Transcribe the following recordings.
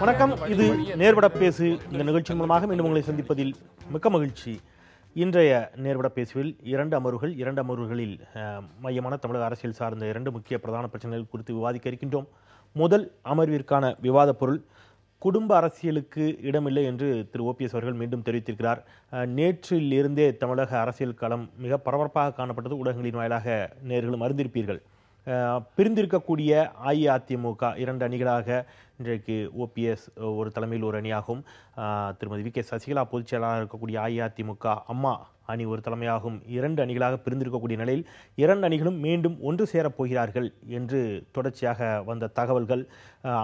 வணக்கம். இது நேர்பட பேசு. இந்த நிகழ்ச்சி மூலமாக மீண்டும் உங்களை சந்திப்பதில் மிக்க மகிழ்ச்சி. இன்றைய நேர்பட பேசுவில் இரண்டு அமர்வுகளில் மையமான தமிழக அரசியல் சார்ந்த இரண்டு முக்கிய பிரதான பிரச்சனைகள் குறித்து விவாதிக்க இருக்கின்றோம். முதல் அமர்விற்கான விவாத பொருள் குடும்ப அரசியலுக்கு இடமில்லை என்று திரு ஓபிஎஸ் அவர்கள் மீண்டும் தெரிவித்திருக்கிறார். நேற்றிலிருந்தே தமிழக அரசியல் களம் மிக பரபரப்பாக காணப்பட்டது. ஊடகங்களின் வாயிலாக நேர்களும் அறிந்திருப்பீர்கள். பிரிந்திருக்கக்கூடிய அஇஅதிமுக இரண்டு அணிகளாக இன்றைக்கு ஓபிஎஸ் ஒரு தலைமையில் ஒரு அணியாகும், திருமதி வி.கே. சசிகலா பொதுச் செயலாளர் இருக்கக்கூடிய அஇஅதிமுக அம்மா அணி ஒரு தலைமையாகும் இரண்டு அணிகளாக பிரிந்திருக்கக்கூடிய நிலையில் இரண்டு அணிகளும் மீண்டும் ஒன்று சேரப் போகிறார்கள் என்று தொடர்ச்சியாக வந்த தகவல்கள்,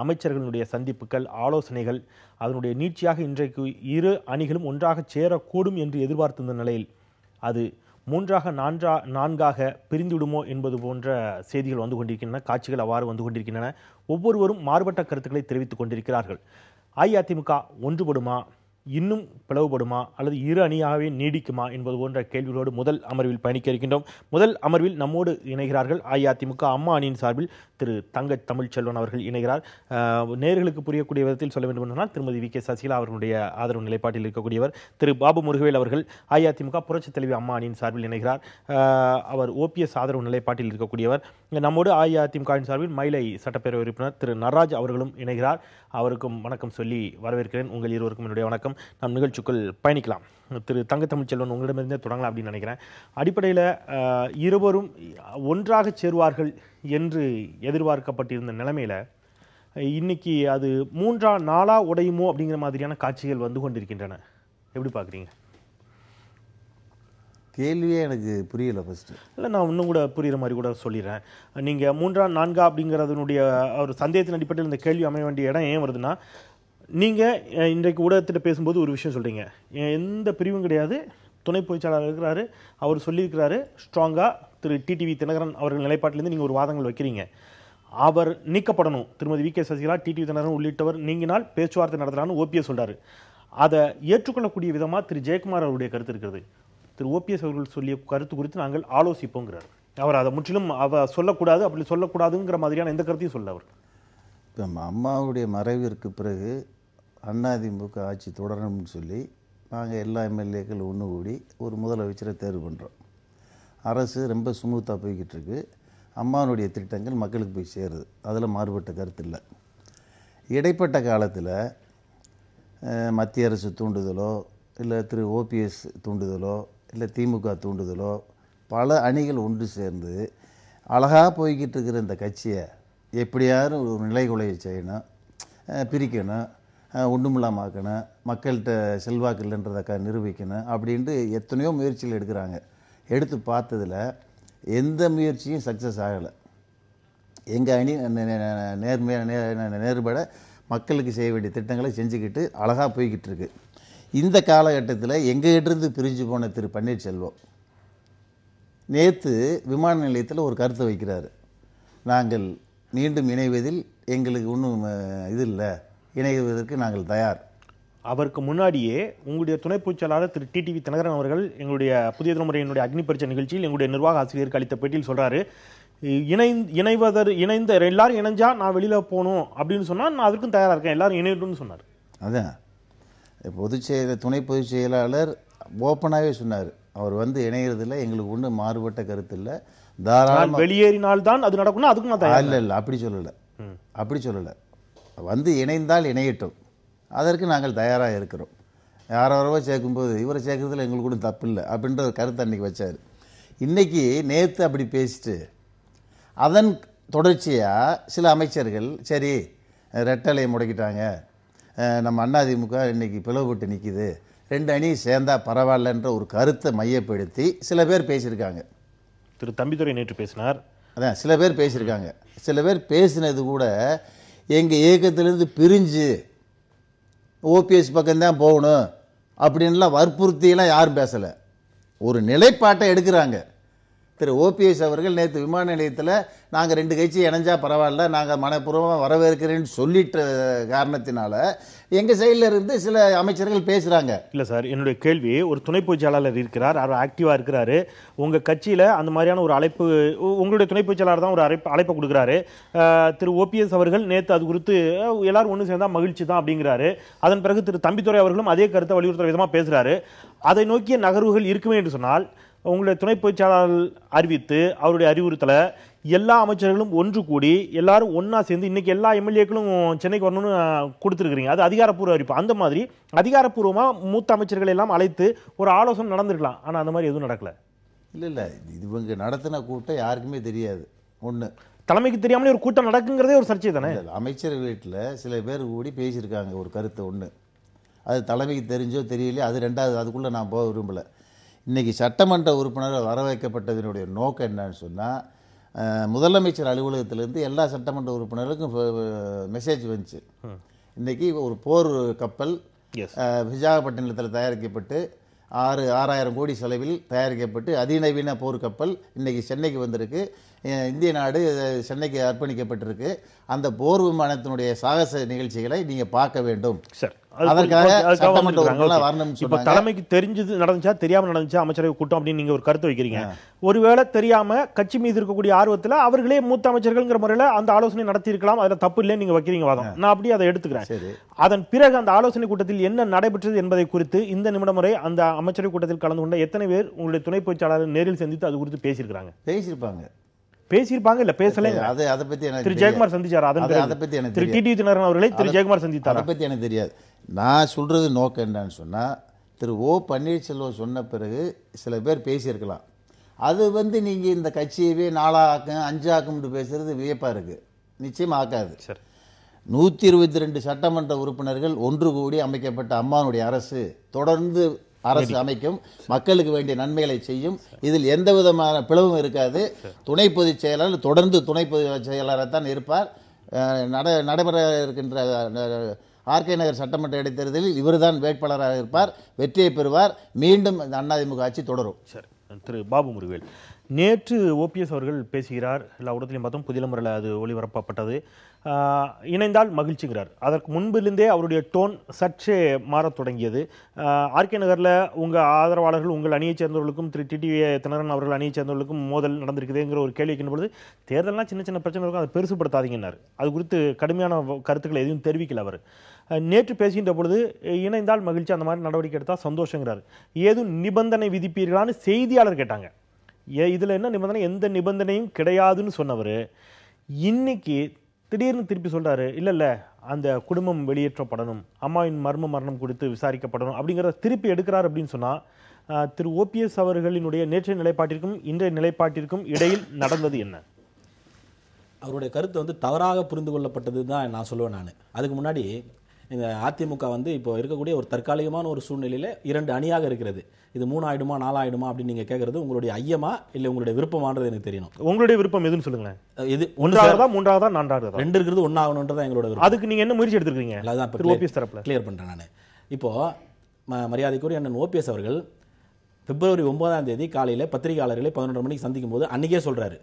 அமைச்சர்களுடைய சந்திப்புகள், ஆலோசனைகள், அதனுடைய நீட்சியாக இன்றைக்கு இரு அணிகளும் ஒன்றாக சேரக்கூடும் என்று எதிர்பார்த்திருந்த நிலையில் அது மூன்றாக நான்காக பிரிந்துவிடுமோ என்பது போன்ற செய்திகள் வந்து கொண்டிருக்கின்றன. காட்சிகள் அவ்வாறு வந்து கொண்டிருக்கின்றன. ஒவ்வொருவரும் மாறுபட்ட கருத்துக்களை தெரிவித்துக் கொண்டிருக்கிறார்கள். அஇஅதிமுக ஒன்றுபடுமா, இன்னும் பிளவுபடுமா, அல்லது இரு அணியாகவே நீடிக்குமா என்பது போன்ற கேள்விகளோடு முதல் அமர்வில் பயணிக்க இருக்கின்றோம். முதல் அமர்வில் நம்மோடு இணைகிறார்கள் அஇஅதிமுக அம்மா அணியின் சார்பில் திரு தங்க தமிழ்ச்செல்வன் அவர்கள் இணைகிறார். நேர்களுக்கு புரியக்கூடிய விதத்தில் சொல்ல வேண்டும் என்றால் திருமதி வி.கே. சசிகலா அவர்களுடைய ஆதரவு நிலைப்பாட்டில் இருக்கக்கூடியவர் திரு பாபு முருகவேல் அவர்கள் அஇஅதிமுக புரட்சித் தலைவி அம்மா அணியின் சார்பில் இணைகிறார். அவர் ஓபிஎஸ் ஆதரவு நிலைப்பாட்டில் இருக்கக்கூடியவர். நம்மோடு அஇஅதிமுகவின் சார்பில் மயிலை சட்டப்பேரவை உறுப்பினர் திரு நடராஜ் அவர்களும் இணைகிறார். அவருக்கும் வணக்கம் சொல்லி வரவேற்கிறேன். உங்கள் இருவருக்கும் என்னுடைய வணக்கம். நம் நிகழ்ச்சிக்குள் பயணிக்கலாம். திரு தங்க தமிழ்ச்செல்வன், உங்களிடமிருந்தே தொடங்கலாம் அப்படின்னு நினைக்கிறேன். அடிப்படையில் இருவரும் ஒன்றாக சேருவார்கள் என்று எதிர்பார்க்கப்பட்டிருந்த நிலைமையில இன்னைக்கு அது நாளா உடையுமோ அப்படிங்கிற மாதிரியான காட்சிகள் வந்து கொண்டிருக்கின்றன. எப்படி பார்க்குறீங்க? கேள்வியே எனக்கு புரியல. ஃபர்ஸ்ட் இல்லை, நான் இன்னும் கூட புரிகிற மாதிரி கூட சொல்லிடுறேன். நீங்கள் 3-4 அப்படிங்கிறதுனுடைய ஒரு சந்தேகத்தின் அடிப்படையில் இந்த கேள்வி அமைய வேண்டிய இடம் ஏன் வருதுன்னா, நீங்கள் இன்றைக்கு ஊடகத்திட்ட பேசும்போது ஒரு விஷயம் சொல்கிறீங்க, எந்த பிரிவும் கிடையாது, துணை பொதுச்செயலாளர் இருக்கிறாரு, அவர் சொல்லியிருக்கிறாரு ஸ்ட்ராங்காக. திரு டிடிவி தினகரன் அவர்கள் நிலைப்பாட்டிலேருந்து நீங்கள் ஒரு வாதங்கள் வைக்கிறீங்க, அவர் நீக்கப்படணும். திருமதி வி.கே. சசிகலா, டிடிவி தினகரன் உள்ளிட்டவர் நீங்கினால் பேச்சுவார்த்தை நடத்துகிறான்னு ஓபிஎஸ் சொல்கிறாரு. அதை ஏற்றுக்கொள்ளக்கூடிய விதமாக திரு ஜெயக்குமார் அவருடைய கருத்து இருக்கிறது. திரு ஓபிஎஸ் அவர்கள் சொல்லிய கருத்து குறித்து நாங்கள் ஆலோசிப்போங்கிறார். அவர் அதை முற்றிலும் சொல்லக்கூடாது, அப்படி சொல்லக்கூடாதுங்கிற மாதிரியான எந்த கருத்தையும் சொல்ல அவர். இப்போ அம்மாவுடைய மறைவிற்கு பிறகு அதிமுக ஆட்சி தொடரணும்னு சொல்லி நாங்கள் எல்லா எம்எல்ஏக்கள் ஒன்று கூடி ஒரு முதலமைச்சரை தேர்வு பண்ணுறோம். அரசு ரொம்ப ஸ்மூத்தாக போய்கிட்டு இருக்கு. அம்மாவுடைய திட்டங்கள் மக்களுக்கு போய் சேருது. அதில் மாறுபட்ட கருத்து இல்லை. இடைப்பட்ட காலத்தில் மத்திய அரசு தூண்டுதலோ இல்லை திரு ஓபிஎஸ் தூண்டுதலோ இல்லை திமுக தூண்டுதலோ பல அணிகள் ஒன்று சேர்ந்து அழகாக போய்கிட்டு இருக்கிற இந்த கட்சியை எப்படியாவது ஒரு நிலைகுலைய செய்யணும், பிரிக்கணும், ஒன்றுமில்லாமாக்கணும், மக்கள்கிட்ட செல்வாக்கு இல்லைன்றதை நிரூபிக்கணும் அப்படின்ட்டு எத்தனையோ முயற்சிகள் எடுக்கிறாங்க. எடுத்து பார்த்ததில் எந்த முயற்சியும் சக்ஸஸ் ஆகலை. எங்கள் அணி நேர்பட மக்களுக்கு செய்ய வேண்டிய திட்டங்களை செஞ்சுக்கிட்டு அழகாக போய்கிட்டு இருக்கு. இந்த காலகட்டத்தில் எங்ககிட்டருந்து பிரிஞ்சு போன திரு பன்னீர்செல்வம் நேற்று விமான நிலையத்தில் ஒரு கருத்தை வைக்கிறாரு. நாங்கள் மீண்டும் இணைவதில் எங்களுக்கு ஒன்றும் இது இல்லை, இணைவதற்கு நாங்கள் தயார். அவருக்கு முன்னாடியே உங்களுடைய துணை பொதுச்செயலாளர் திரு டிடிவி தினகரன் அவர்கள் எங்களுடைய புதிய தலைமுறையினுடைய அக்னி பரீட்சை நிகழ்ச்சியில் எங்களுடைய நிர்வாக ஆசிரியருக்கு அளித்த பேட்டியில் சொல்றாரு, இணைந்த எல்லாரும் இணைஞ்சா நான் வெளியில போகணும் அப்படின்னு சொன்னா நான் அதுக்கும் தயாரா இருக்கேன், எல்லாரும் இணையட்டும்னு சொன்னார். அதான் துணை பொதுச் செயலாளர் ஓப்பனாகவே சொன்னார். அவர் இணைகிறதுல எங்களுக்கு ஒன்றும் மாறுபட்ட கருத்து இல்லை, தாராளமாக வெளியேறினால்தான் அது நடக்கணும், அதுக்கும் நான் தயார். இல்லை அப்படி சொல்லலை. இணைந்தால் இணையட்டும், அதற்கு நாங்கள் தயாராக இருக்கிறோம். யாரோ சேர்க்கும்போது இவரை சேர்க்கறதுல எங்களுக்கு கூட தப்பு இல்லை அப்படின்ற ஒரு கருத்தை அன்றைக்கி வச்சார். இன்றைக்கி நேற்று அப்படி பேசிட்டு அதன் தொடர்ச்சியாக சில அமைச்சர்கள் சரி ரெட்டலையை முடக்கிட்டாங்க, நம்ம அதிமுக இன்றைக்கி பிளவுபட்டு நிற்கிது, ரெண்டு அணி சேர்ந்தா பரவாயில்லன்ற ஒரு கருத்தை மையப்படுத்தி சில பேர் பேசியிருக்காங்க. திரு தம்பிதுரை நேற்று பேசினார். அதான் சில பேர் பேசியிருக்காங்க. சில பேர் பேசினது கூட எங்கள் இயக்கத்திலேருந்து பிரிஞ்சு ஓபிஎஸ் பக்கம்தான் போகணும் அப்படின்லாம் வற்புறுத்தியெல்லாம் யாரும் பேசலை. ஒரு நிலைப்பாட்டை எடுக்கிறாங்க. திரு ஓபிஎஸ் அவர்கள் நேற்று விமான நிலையத்தில் நாங்கள் 2 கட்சி இணைஞ்சா பரவாயில்ல, நாங்கள் மனப்பூர்வமாக வரவேற்கிறேன்னு சொல்லிட்ட காரணத்தினால எங்கள் சைடில் இருந்து சில அமைச்சர்கள் பேசுகிறாங்க. இல்லை சார், என்னுடைய கேள்வி, ஒரு துணை பொதுச் செயலாளர் இருக்கிறார், அவர் ஆக்டிவாக இருக்கிறாரு, உங்கள் கட்சியில் அந்த மாதிரியான ஒரு அழைப்பு, உங்களுடைய துணை பொதுச் செயலாளர் தான் ஒரு அழைப்பை கொடுக்குறாரு. திரு ஓபிஎஸ் அவர்கள் நேற்று அது குறித்து எல்லாரும் ஒன்று சேர்ந்தா மகிழ்ச்சி தான் அப்படிங்கிறாரு. அதன் பிறகு திரு தம்பிதுரை அவர்களும் அதே கருத்தை வலியுறுத்துற விதமாக பேசுகிறாரு. அதை நோக்கிய நகர்வுகள் இருக்குமே என்று சொன்னால் உங்களுடைய துணை பொதுச் செயலாளர் அறிவித்து அவருடைய அறிவுறுத்தலை எல்லா அமைச்சர்களும் ஒன்று கூடி எல்லாரும் ஒன்னா சேர்ந்து இன்னைக்கு எல்லா எம்எல்ஏக்களும் சென்னைக்கு வரணும்னு கொடுத்துருக்கீங்க. அது அதிகாரப்பூர்வ அறிவிப்பு. அந்த மாதிரி அதிகாரப்பூர்வமா மூத்த அமைச்சர்கள் எல்லாம் அழைத்து ஒரு ஆலோசனை நடந்திருக்கலாம். ஆனா அந்த மாதிரி எதுவும் நடக்கல. இல்லை இவங்க நடத்தின கூட்டம் யாருக்குமே தெரியாது. ஒன்று, தலைமைக்கு தெரியாமலே ஒரு கூட்டம் நடக்குங்கிறதே ஒரு சர்ச்சை தானே. அமைச்சர் வீட்டில் சில பேர் கூடி பேசியிருக்காங்க ஒரு கருத்தை. ஒன்று, அது தலைமைக்கு தெரிஞ்சோ தெரியலையோ, அது ரெண்டாவது, அதுக்குள்ளே நான் போக விரும்பலை. இன்றைக்கி சட்டமன்ற உறுப்பினர் வர வைக்கப்பட்டதனுடைய நோக்கம் என்னன்னு சொன்னால், முதலமைச்சர் அலுவலகத்திலேருந்து எல்லா சட்டமன்ற உறுப்பினருக்கும் மெசேஜ் வந்துச்சு. இன்றைக்கி ஒரு போர் கப்பல் விசாகப்பட்டினத்தில் தயாரிக்கப்பட்டு 6,000 கோடி செலவில் தயாரிக்கப்பட்டு அதிநவீன போர் கப்பல் இன்றைக்கி சென்னைக்கு வந்திருக்கு. இந்திய நாடு சென்னைக்கு அர்ப்பணிக்கப்பட்டிருக்கு. அந்த போர் விமானத்தினுடைய சாகச நிகழ்ச்சிகளை நீங்கள் பார்க்க வேண்டும். தலைமைக்கு தெரிஞ்சது நடந்துச்சா தெரியாம நடந்துச்சா அமைச்சரவை கூட்டம் அப்படின்னு நீங்க ஒரு கருத்து வைக்கிறீங்க. ஒருவேளை தெரியாம கட்சி மீது இருக்கக்கூடிய ஆர்வத்தில் அவர்களே மூத்த அமைச்சர்கள்ங்கிற முறையில் அந்த ஆலோசனை நடத்தி இருக்கலாம். அதுல தப்பு இல்லைன்னு நீங்க வைக்கிறீங்க வாதம். நான் அப்படியே அதை எடுத்துக்கிறேன். அதன் பிறகு அந்த ஆலோசனை கூட்டத்தில் என்ன நடைபெற்றது என்பதை குறித்து இந்த நிமிடம் வரை அந்த அமைச்சரவை கூட்டத்தில் கலந்து கொண்ட எத்தனை பேர் உங்களுடைய துணை பொதுச் செயலாளர் நேரில் சந்தித்து அது குறித்து பேசியிருப்பாங்க இல்ல பேசல? அதை பத்தி திரு ஜெயக்குமார் சந்திச்சார். அதை பத்தி எனக்கு திரு டிடிவி தினகரன் அவர்களை திரு ஜெயக்குமார் சந்தித்தார். அதை பத்தி எனக்கு தெரியாது. நான் சொல்றது நோக்கம் என்னன்னு சொன்னா, திரு ஓ பன்னீர்செல்வம் சொன்ன பிறகு சில பேர் பேசியிருக்கலாம். அது நீங்க இந்த கட்சியவே 4 ஆக்கும் 5 ஆக்கும் பேசுறது வியப்பா இருக்கு. நிச்சயமா ஆக்காது. 122 சட்டமன்ற உறுப்பினர்கள் ஒன்று கூடி அமைக்கப்பட்ட அம்மானுடைய அரசு தொடர்ந்து அரசு அமைக்கும், மக்களுக்கு வேண்டிய நன்மைகளை செய்யும். இதில் எந்த விதமான பிளவும் இருக்காது. துணை பொதுச் செயலாளர் தொடர்ந்து துணை பொதுச் செயலாளர் தான் இருப்பார். நடைபெற இருக்கின்ற ஆர்கே நகர் சட்டமன்ற இடைத்தேர்தலில் இவர்தான் வேட்பாளராக இருப்பார், வெற்றியை பெறுவார். மீண்டும் அதிமுக ஆட்சி தொடரும். சரி, திரு பாபு முருகவேல், நேற்று ஓபிஎஸ் அவர்கள் பேசுகிறார். எல்லா இடத்துலையும் பார்த்தோம், புதிய முறையில் அது ஒளிபரப்பப்பட்டது. இணைந்தால் மகிழ்ச்சிங்கிறார். அதற்கு முன்பிலிருந்தே அவருடைய டோன் சற்றே மாறத் தொடங்கியது. ஆர்கே நகரில் உங்கள் ஆதரவாளர்கள், உங்கள் அணியைச் சேர்ந்தவர்களுக்கும் திரு டிடிவி தினகரன் அவர்கள் அணியைச் சேர்ந்தவர்களுக்கும் மோதல் நடந்திருக்குதுங்கிற ஒரு கேள்வி வைக்கின்ற பொழுது, தேர்தல்லாம் சின்ன சின்ன பிரச்சனை இருக்கும், அதை பெருசுப்படுத்தாதீங்கன்னார். அது குறித்து கடுமையான கருத்துக்களை எதுவும் தெரிவிக்கல அவர். நேற்று பேசுகின்ற பொழுது இணைந்தால் மகிழ்ச்சி, அந்த மாதிரி நடவடிக்கை எடுத்தால் சந்தோஷங்கிறார். ஏதும் நிபந்தனை விதிப்பீர்களான்னு செய்தியாளர் கேட்டாங்க. இதில் என்ன நிபந்தனை? எந்த நிபந்தனையும் கிடையாதுன்னு சொன்னவர் இன்னைக்கு திடீர்னு திருப்பி சொல்றாரு, இல்ல அந்த குடும்பம் வெளியேற்றப்படணும், அம்மாவின் மரணம் குறித்து விசாரிக்கப்படணும் அப்படிங்கிறத திருப்பி எடுக்கிறார் அப்படின்னு சொன்னா, திரு ஓபிஎஸ் அவர்களினுடைய நேற்றைய நிலைப்பாட்டிற்கும் இன்றைய நிலைப்பாட்டிற்கும் இடையில் நடந்தது என்ன? அவருடைய கருத்து தவறாக புரிந்து கொள்ளப்பட்டது தான் நான் சொல்லுவேன். நான் அதுக்கு முன்னாடி இந்த அதிமுக இப்போ இருக்கக்கூடிய ஒரு தற்காலிகமான ஒரு சூழ்நிலையில் 2 அணியாக இருக்கிறது. இது 3 ஆயிடுமா 4 ஆயிடுமா அப்படின்னு நீங்க கேட்கறது உங்களுடைய ஐயமா இல்ல உங்களுடைய விருப்பமானது எனக்கு தெரியணும். உங்களுடைய விருப்பம் எதுன்னு சொல்லுங்க. இது 1ஆவதா 3ஆவதா 4ஆவதா? 2 இருக்கிறது 1 ஆகணும்ன்றதான் எங்களோட விருப்பம். அதுக்கு நீங்க என்ன முயற்சி எடுத்துருக்கீங்க? அதான் ஓபிஎஸ் தரப்புல கிளியர் பண்றேன். நான் இப்போ மரியாதைக்குரிய அண்ணன் ஓபிஎஸ் அவர்கள் பிப்ரவரி 9ஆம் தேதி காலையில பத்திரிகையாளர்களை 11:30 மணிக்கு சந்திக்கும் போது அன்னைக்கே சொல்றாரு,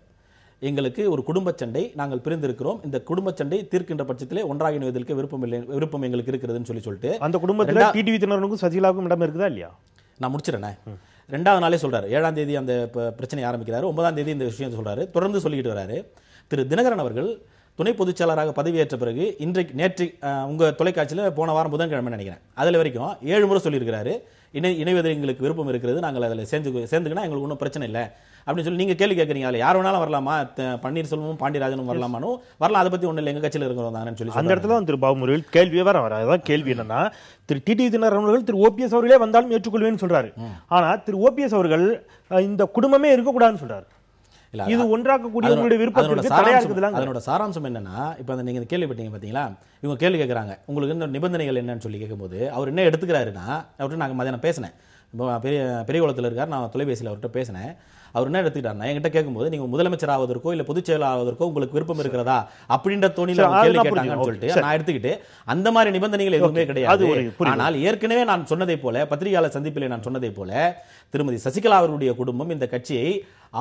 எங்களுக்கு ஒரு குடும்ப சண்டை, நாங்கள் பிரிந்திருக்கிறோம், இந்த குடும்ப சண்டை தீர்க்கின்ற பட்சத்திலே ஒன்றாக இணைவதற்கு விருப்பம் எங்களுக்கு இருக்கிறதுன்னு சொல்லிட்டு அந்த குடும்பத்தில் டிடிவி தினகரனுக்கும் சசிகலாவுக்கும் இடம் இருக்குதா இல்லையா? நான் முடிச்சிடறேன். 2வது நாளே சொல்றாரு, 7ஆம் தேதி அந்த பிரச்சனை ஆரம்பிக்கிறாரு, 9ஆம் தேதி இந்த விஷயம் சொல்றாரு, தொடர்ந்து சொல்லிட்டு வராரு. திரு தினகரன் அவர்கள் துணை பொதுச் செயலாளராக பதவியேற்ற பிறகு நேற்று உங்க தொலைக்காட்சியில் போன வாரம் புதன்கிழமை நினைக்கிறேன், அதில் வரைக்கும் 7 முறை சொல்லியிருக்கிறாரு, இணைவதில் எங்களுக்கு விருப்பம் இருக்கிறது, நாங்கள் அதில் சேர்ந்துக்கினா எங்களுக்கு ஒன்றும் பிரச்சனை இல்லை அப்படின்னு சொல்லி நீங்க கேள்வி கேட்கறீங்க. அதில் யார் வேணாலும் வரலாமா, பன்னீர்செல்வமும் பாண்டியராஜனும் வரலாமானோ வரலாம், அதை பத்தி ஒன்றும் இல்லை, எங்க கட்சியில் இருக்கிறவங்க சொல்லி அந்த இடத்துல திரு பாபு முருகேல் கேள்வியே வர அதான் கேள்வி என்னன்னா, திரு டிடிவி தினகரன் அவர்கள் திரு ஓபிஎஸ் அவர்களே வந்தாலும் ஏற்றுக்கொள்வேன்னு சொல்றாரு. ஆனா திரு ஓபிஎஸ் அவர்கள் இந்த குடும்பமே இருக்கக்கூடாதுன்னு சொல்றாரு. இது ஒன்றாக்கக்கூடிய உங்களுடைய விருப்பத்திற்கு தடையா இருக்குதுல. அதனோட சாராம்சம் என்னன்னா, இப்ப நீங்க கேள்விப்பட்டீங்க பாத்தீங்களா, இவங்க கேள்வி கேட்கறாங்க உங்களுக்கு இந்த நிபந்தனைகள் என்னன்னு சொல்லி கேட்கும்போது அவர் என்ன எடுத்துக்கிறாருன்னா, அவர்கிட்ட நாங்கள் மதியானம் பேசினேன், பெரிய குளத்தில் இருக்கார், நான் தொலைபேசியில் அவர்கிட்ட பேசினேன். அவர் என்ன எடுத்துக்கிட்டாருன்னா, என்கிட்ட கேட்கும்போது நீங்க முதலமைச்சர் ஆவதற்கோ இல்ல பொதுச் செயலாளர் ஆவதற்கோ உங்களுக்கு விருப்பம் இருக்கிறதா அப்படின்ற தோணியில் கேள்வி கேட்டாங்கன்னு சொல்லிட்டு நான் எடுத்துக்கிட்டு அந்த மாதிரி நிபந்தனைகள் எதுவுமே கிடையாது. ஆனால் ஏற்கனவே நான் சொன்னதை போல, பத்திரிகையாளர் சந்திப்பிலே நான் சொன்னதை போல, திருமதி சசிகலா அவர்களுடைய குடும்பம் இந்த கட்சியை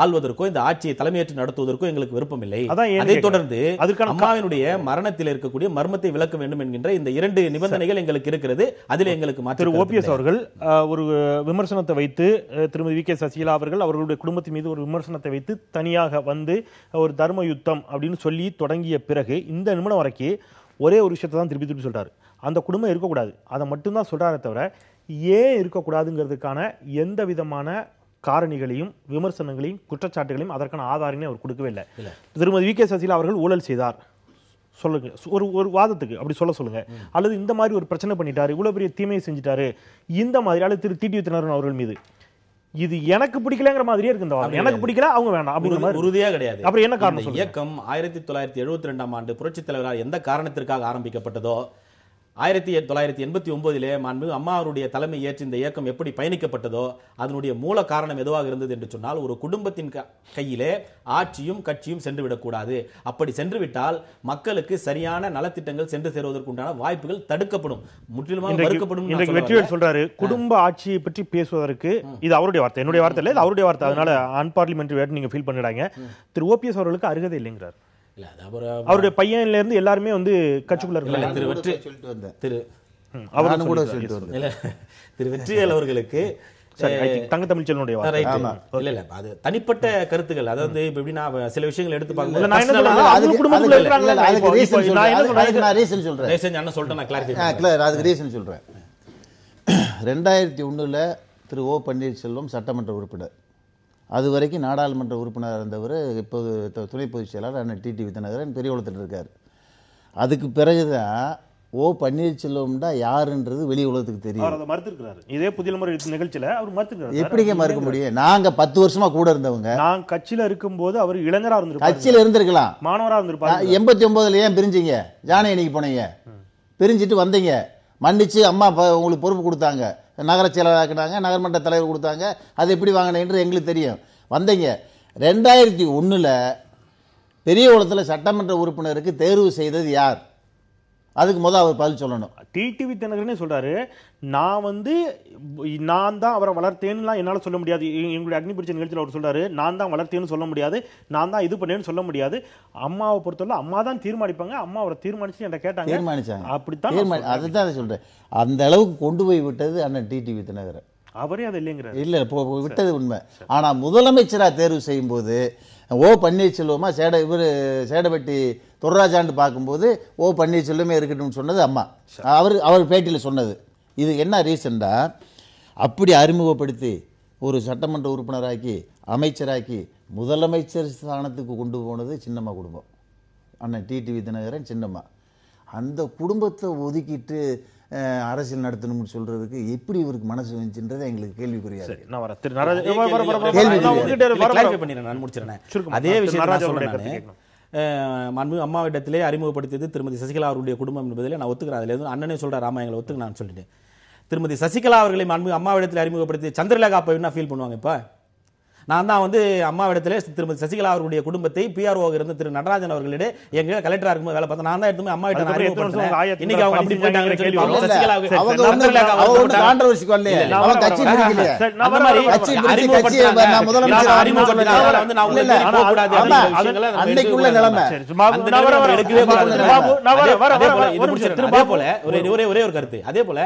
ஆள்வதற்கோ இந்த ஆட்சியை தலைமையேற்று நடத்துவதற்கோ எங்களுக்கு விருப்பம் இல்லை. அதான் ஏன்னு அதைத் தொடர்ந்து அதுக்கான அம்மாவினுடைய மரணத்தில் இருக்கக்கூடிய மர்மத்தை விளக்க வேண்டும் என்கின்ற இந்த 2 நிபந்தனைகள் எங்களுக்கு இருக்கிறது. அதில் எங்களுக்கு திரு மாற்று ஓபிஎஸ் அவர்கள் ஒரு விமர்சனத்தை வைத்து திருமதி வி.கே. சசிகலா அவர்கள் அவர்களுடைய குடும்பத்தின் மீது ஒரு விமர்சனத்தை வைத்து தனியாக வந்து ஒரு தர்ம யுத்தம் அப்படின்னு சொல்லி தொடங்கிய பிறகு இந்த நிமிடம் வரைக்கும் ஒரே ஒரு விஷயத்தை தான் திருப்பி திருப்பி சொல்றாரு. அந்த குடும்பம் இருக்கக்கூடாது, அதை மட்டும்தான் சொல்றாரே தவிர ஏன் இருக்கக்கூடாதுங்கிறதுக்கான எந்த விதமான காரணிகளையும் விமர்சனங்களையும் குற்றச்சாட்டுகளையும் அதற்கான ஆதாரங்களையும் அவர் கொடுக்கவே இல்லை. திருமதி வி.கே. சசிகலா அவர்கள் ஊழல் செய்தார் சொல்லுங்க, ஒரு வாதத்துக்கு அப்படி சொல்லுங்க, அல்லது இந்த மாதிரி ஒரு பிரச்சனை பண்ணிட்டாரு, இவ்வளவு பெரிய தீமையை செஞ்சுட்டாரு, இந்த மாதிரி அல்லது திரு டிடிவி தினகரன் அவர்கள் மீது இது எனக்கு பிடிக்கலங்கிற மாதிரியே இருக்கு. இந்த வாதம் எனக்கு பிடிக்கல, அவங்க வேண்டாம் அப்படிங்கிற மாதிரி உறுதியா கிடையாது. அப்புறம் என்ன காரணம்? இயக்கம் 1972ஆம் ஆண்டு புரட்சித் தலைவரால் எந்த காரணத்திற்காக ஆரம்பிக்கப்பட்டதோ 1989 மாண்பு அம்மா அவருடைய தலைமை ஏற்று இந்த இயக்கம் எப்படி பயணிக்கப்பட்டதோ அதனுடைய மூல காரணம் எதுவாக இருந்தது என்று சொன்னால், ஒரு குடும்பத்தின் கையிலே ஆட்சியும் கட்சியும் சென்று விடக்கூடாது. அப்படி சென்று விட்டால் மக்களுக்கு சரியான நலத்திட்டங்கள் சென்று சேருவதற்கு உண்டான வாய்ப்புகள் தடுக்கப்படும், முற்றிலுமாக மறுக்கப்படும். இன்றைக்கு வெற்றிவேல் சொல்றாரு குடும்ப ஆட்சியை பற்றி பேசுவதற்கு, இது அவருடைய வார்த்தை, என்னுடைய வார்த்தை இல்லை, இது அவருடைய வார்த்தை, அதனால அன்பார்லிமெண்டரி வேர்ட் நீங்க ஃபீல் பண்ணிடாங்க. திரு ஓபிஎஸ் அவர்களுக்கு அருகதை இல்லைங்கிறார். அவருடைய பையன்ல இருந்து எல்லாருமே வந்து கட்சிக்குள்ள இருக்காங்க. திரு வெற்றிவேல் அவர்களுக்கு தங்க தமிழ்ச்செல்வனுடைய அது தனிப்பட்ட கருத்துக்கள். அதாவது எப்படின்னா சில விஷயங்கள் எடுத்து பார்க்கும்போது சொல்றேன். 2001 திரு ஓ பன்னீர்செல்வம் சட்டமன்ற உறுப்பினர், அது வரைக்கும் நாடாளுமன்ற உறுப்பினராக இருந்தவர் இப்போது துணை பொதுச் செயலாளர் அண்ணன் டிடிவி தினகரன் பெரியகுளத்தில் இருக்கார். அதுக்கு பிறகுதான் ஓ பன்னீர்செல்வம் தான் யாருன்றது வெளி உலகத்துக்கு தெரியும். இதே புதிய நிகழ்ச்சியில அவர் மறுத்துக்கிறார். எப்படிங்க மறுக்க முடியும்? நாங்க 10 வருஷமா கூட இருந்தவங்க. நான் கட்சியில இருக்கும் போது அவர் இளைஞரா இருந்திருப்பார், கட்சியில இருந்திருக்கலாம், மாணவரா இருந்திருப்பார். 89 ஏன் பிரிஞ்சீங்க? ஜானகிக்கு போனீங்க, பிரிஞ்சிட்டு வந்தீங்க, மன்னிச்சு அம்மா உங்களுக்கு பொறுப்பு கொடுத்தாங்க, நகர செயலாளராக்கினாங்க, நகர்மன்ற தலைவர் கொடுத்தாங்க, அது எப்படி வாங்கினேன்னு எங்களுக்கு தெரியும். வந்தீங்க 2001 பெரியகுளத்தில் சட்டமன்ற உறுப்பினருக்கு தேர்வு செய்தது யார்? அதுக்கு முதல் அவர் பதில் சொல்லணும். டிடிவி தினகரனே சொல்றாரு, நான் தான் அவரை வளர்த்தேன்னுலாம் என்னால் சொல்ல முடியாது. எங்களுடைய அக்னி பிடிச்ச நிகழ்ச்சியில் அவர் சொல்றாரு, நான் தான் வளர்த்தேன்னு சொல்ல முடியாது, நான் தான் இது பண்ணேன்னு சொல்ல முடியாது, அம்மாவை பொறுத்தவரை அம்மா தான் தீர்மானிப்பாங்க, அம்மா அவரை தீர்மானிச்சு என்கிட்ட கேட்டாங்க, தீர்மானிச்சாங்க, அப்படித்தான். அதுதான் சொல்றேன். அந்த அளவுக்கு கொண்டு போய் விட்டது அண்ணன் டிடிவி தினகரன். அவரே அது இல்லைங்கிற இல்ல விட்டது உண்மை. ஆனா முதலமைச்சரா தேர்வு செய்யும் போது ஓ பன்னீர்செல்வமா இவர் சேடபட்டி துர்ராஜான்னு பார்க்கும்போது ஓ பன்னீர்செல்வமே இருக்கட்டும்னு சொன்னது அம்மா. அவர் பேட்டியில் சொன்னது. இது என்ன ரீசன்டா, அப்படி அறிமுகப்படுத்தி ஒரு சட்டமன்ற உறுப்பினராக்கி அமைச்சராக்கி முதலமைச்சர் ஸ்தானத்துக்கு கொண்டு போனது சின்னம்மா குடும்பம், அண்ணன் டிடிவி தினகரன் சின்னம்மா. அந்த குடும்பத்தை ஒதுக்கிட்டு அரசியல் நடத்தணும்னு சொல்றதுக்கு எப்படி இவருக்கு மனசு வந்துச்சுன்றது எங்களுக்கு கேள்விக்குறியாது. அதே விஷயம் அம்மாவிடத்திலே அறிமுகப்படுத்தியது திருமதி சசிகலா அவருடைய குடும்பம் என்பதிலே நான் ஒத்துக்கிறேன். அதுல இருந்து அண்ணனே சொல்ற ராமாயங்களை ஒத்துக்க நான் சொல்லிட்டேன். திருமதி சசிகலா அவர்களை அம்மாவிடத்தில் அறிமுகப்படுத்தி சந்திரலேகா போய் ஃபீல் பண்ணுவாங்க. இப்ப நான் தான் அம்மாவிடத்திலே திருமதி சசிகலா அவருடைய குடும்பத்தை பிஆர்ஓ இருந்த திரு நடராஜன் அவர்களிடையே எங்க கலெக்டரா இருக்கும்போது வேலை பார்த்தா நான் தான் எடுத்து அம்மா வீட்டை அறிமுகப்படுத்தினேன். இன்னைக்கு அவங்க அப்படி போயிட்டாங்கன்னு கேள்வி வரும். சசிகலாவுக்கு ஒரே ஒரு கருத்து. அதே போல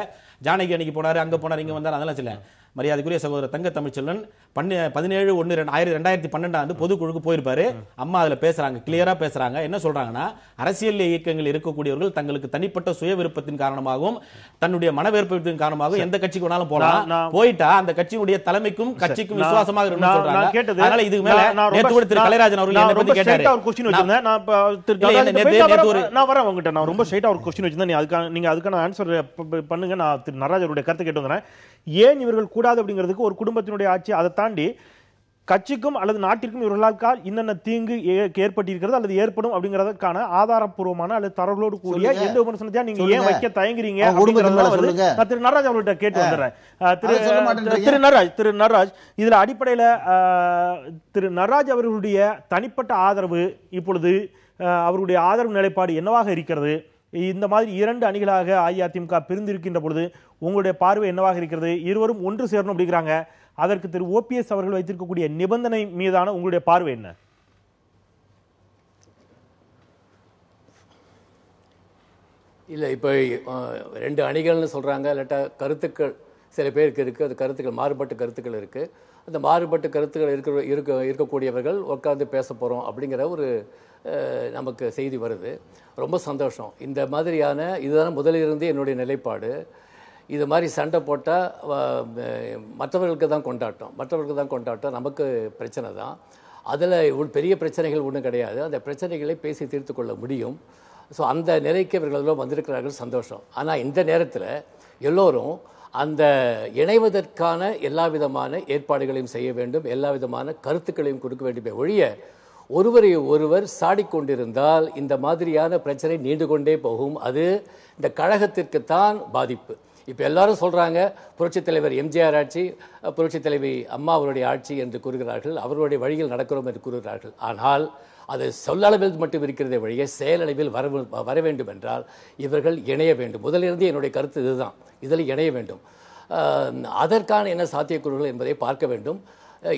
ஜானகி அன்னைக்கு போனாரு, அங்க போனாரு, இங்க வந்தாரு, அதெல்லாம் சொல்ல மரியாதைக்குரிய சகோதரர் தங்க தமிழ்ச்செல்வன் 17/1/2012 பொதுக்குழுக்கு போயிருப்பாரு. அம்மா அதுல பேசுறாங்க, கிளியரா பேசுறாங்க. என்ன சொல்றாங்கன்னா, அரசியல் இயக்கங்கள் இருக்கக்கூடியவர்கள் தங்களுக்கு தனிப்பட்ட சுய விருப்பத்தின் காரணமாகவும் தன்னுடைய மனவேற்பத்தின் காரணமாகவும் எந்த கட்சிக்கு வேணாலும் போலாம், போயிட்டா அந்த கட்சியினுடைய தலைமைக்கும் கட்சிக்கும் விசுவாசமாக இருக்கணும்னு சொல்றாங்க. அதனால இதுக்கு மேல நேத்து கூட திரு கலைராஜன் அவர்கள் என்ன பத்தி கேட்டாரு. நான் ரொம்ப ஸ்ட்ரைட்டா ஒரு क्वेश्चन வச்சிருந்தேன், நீங்க அதுக்கான ஆன்சர் பண்ணுங்க. நான் திரு நடராஜருடைய கருத்து கேட்டு வந்தேன். ஏன் இவர்கள் கூடாது அப்படிங்கிறதுக்கு ஒரு குடும்பத்தினுடைய ஆட்சி, அதை தாண்டி கட்சிக்கும் அல்லது நாட்டிற்கும் இவர்களால் இன்னென்ன தீங்கு ஏற்பட்டிருக்கிறது அல்லது ஏற்படும் அப்படிங்கிறதுக்கான ஆதாரப்பூர்வமான அல்லது தரவுகளோடு கூடிய எந்த விமர்சனத்தையும் நீங்க ஏன் வைக்க தயங்குறீங்க அப்படிங்கறத திரு நடராஜ் அவர்கிட்ட கேட்டு வந்துடுறேன். திரு நடராஜ் இதுல அடிப்படையில திரு நடராஜ் அவர்களுடைய தனிப்பட்ட ஆதரவு இப்பொழுது அவருடைய ஆதரவு நிலைப்பாடு என்னவாக இருக்கிறது? இந்த மாதிரி 2 அணிகளாக அஇஅதிமுக பிரிந்திருக்கின்ற பொழுது உங்களுடைய பார்வை என்னவாக இருக்கிறது? இருவரும் ஒன்று சேரணும் அப்படிங்கிறாங்க. அதற்கு திரு ஓபிஎஸ் அவர்கள் வைத்திருக்கக்கூடிய நிபந்தனை மீதான உங்களுடைய பார்வை என்ன? இல்லை, இப்போ 2 அணிகள்னு சொல்கிறாங்க, இல்லாட்டா கருத்துக்கள் சில பேருக்கு இருக்குது. அது கருத்துக்கள் மாறுபட்ட கருத்துக்கள் இருக்குது. அந்த மாறுபட்ட கருத்துக்கள் இருக்கக்கூடியவர்கள் உட்காந்து பேச போகிறோம் அப்படிங்கிற ஒரு நமக்கு செய்தி வருது. ரொம்ப சந்தோஷம். இந்த மாதிரியான இதுதான் முதலிலிருந்து என்னுடைய நிலைப்பாடு. இது மாதிரி சண்டை போட்டால் மற்றவர்களுக்கு தான் கொண்டாட்டம், நமக்கு பிரச்சனை தான். அதில் பெரிய பிரச்சனைகள் ஒன்றும் கிடையாது. அந்த பிரச்சனைகளை பேசி தீர்த்து கொள்ள முடியும். ஸோ அந்த நிலைக்கு இவர்கள் வந்திருக்கிறார்கள், சந்தோஷம். ஆனால் இந்த நேரத்தில் எல்லோரும் அந்த இணைவதற்கான எல்லா விதமான ஏற்பாடுகளையும் செய்ய வேண்டும், எல்லா விதமான கருத்துக்களையும் கொடுக்க வேண்டுமே ஒழிய ஒருவரை ஒருவர் சாடிக்கொண்டிருந்தால் இந்த மாதிரியான பிரச்சனை நீண்டு கொண்டே போகும். அது இந்த கழகத்திற்குத்தான் பாதிப்பு. இப்போ எல்லாரும் சொல்கிறாங்க புரட்சித் தலைவர் எம்ஜிஆர் ஆட்சி, புரட்சித் தலைவி அம்மா அவருடைய ஆட்சி என்று கூறுகிறார்கள், அவருடைய வழியில் நடக்கிறோம் என்று கூறுகிறார்கள். ஆனால் அது சொல்லளவில் மட்டும் இருக்கிறதே வழியே செயலளவில் வர வேண்டும் என்றால் இவர்கள் இணைய வேண்டும். முதலிருந்து என்னுடைய கருத்து இதுதான், இதில் இணைய வேண்டும். அதற்கான என்ன சாத்தியக்கூறுகள் என்பதை பார்க்க வேண்டும்.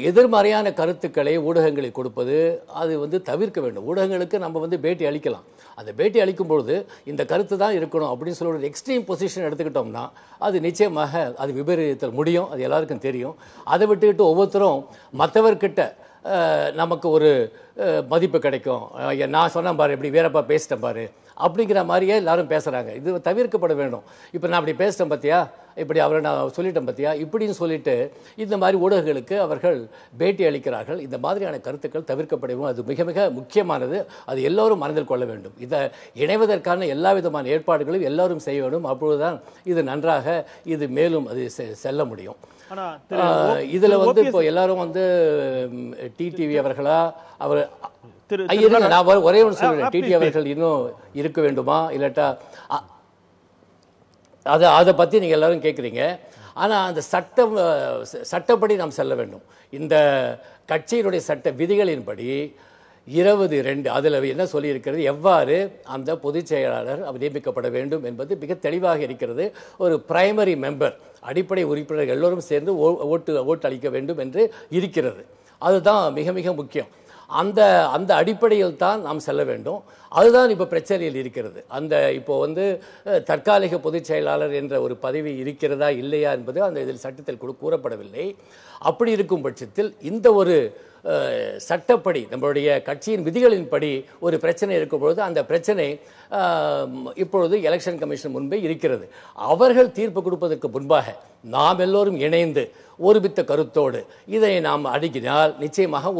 எதிர்மறையான கருத்துக்களை ஊடகங்களில் கொடுப்பது அது தவிர்க்க வேண்டும். ஊடகங்களுக்கு நம்ம பேட்டி அளிக்கலாம். அந்த பேட்டி அளிக்கும் பொழுது இந்த கருத்து தான் இருக்கணும் அப்படின்னு சொல்லி ஒரு எக்ஸ்ட்ரீம் பொசிஷன் எடுத்துக்கிட்டோம்னா அது நிச்சயமாக அது விபரீதத்தில் முடியும். அது எல்லாருக்கும் தெரியும். அதை விட்டுக்கிட்டு ஒவ்வொருத்தரும் மற்றவர்கிட்ட நமக்கு ஒரு மதிப்பு கிடைக்கும், நான் சொன்னேன் பாரு, இப்படி வேறப்பா பேசிட்டேன் பாரு அப்படிங்கிற மாதிரியே எல்லாரும் பேசுகிறாங்க. இது தவிர்க்கப்பட வேண்டும். இப்போ நான் அப்படி பேசிட்டேன் பார்த்தியா, இப்படி அவரை நான் சொல்லிட்டேன் பார்த்தியா, இப்படின்னு சொல்லிட்டு இந்த மாதிரி ஊடகங்களுக்கு அவர்கள் பேட்டி அளிக்கிறார்கள். இந்த மாதிரியான கருத்துக்கள் தவிர்க்கப்படவும் அது மிக மிக முக்கியமானது. அது எல்லோரும் மனதில் கொள்ள வேண்டும். இதை இணைவதற்கான எல்லா விதமான ஏற்பாடுகளையும் எல்லோரும் செய்ய வேண்டும். அப்பொழுதுதான் இது நன்றாக இது மேலும் அது செல்ல முடியும். இதுல இப்போ எல்லாரும் டிடிவி அவர்களா அவர் நான் ஒரே ஒன்று சொல்றேன், டிடி அவர்கள் இன்னும் இருக்க வேண்டுமா இல்லாட்டா அதை பத்தி நீங்க எல்லாரும் கேட்குறீங்க. ஆனா அந்த சட்டப்படி நாம் செல்ல வேண்டும். இந்த கட்சியினுடைய சட்ட விதிகளின்படி 22 அதில் என்ன சொல்லியிருக்கிறது, எவ்வாறு அந்த பொதுச் செயலாளர் நியமிக்கப்பட வேண்டும் என்பது மிக தெளிவாக இருக்கிறது. ஒரு பிரைமரி மெம்பர், அடிப்படை உறுப்பினர்கள் எல்லோரும் சேர்ந்து ஓட்டு அளிக்க வேண்டும் என்று இருக்கிறது. அதுதான் மிக மிக முக்கியம். அந்த அடிப்படையில் தான் நாம் செல்ல வேண்டும். அதுதான் இப்போ பிரச்சனையில் இருக்கிறது. இப்போ தற்காலிக பொதுச் செயலாளர் என்ற ஒரு பதவி இருக்கிறதா இல்லையா என்பது அந்த இதில் சட்டத்தில் கூறப்படவில்லை. அப்படி இருக்கும் பட்சத்தில் இந்த ஒரு சட்டப்படி நம்மளுடைய கட்சியின் விதிகளின்படி ஒரு பிரச்சனை இருக்கும் பொழுது அந்த பிரச்சனை இப்பொழுது எலெக்ஷன் கமிஷன் முன்பே இருக்கிறது. அவர்கள் தீர்ப்பு கொடுப்பதற்கு முன்பாக நாம் எல்லோரும் இணைந்து ஒருமித்த கருத்தோடு இதை நாம் அணுகினால் நிச்சயமாக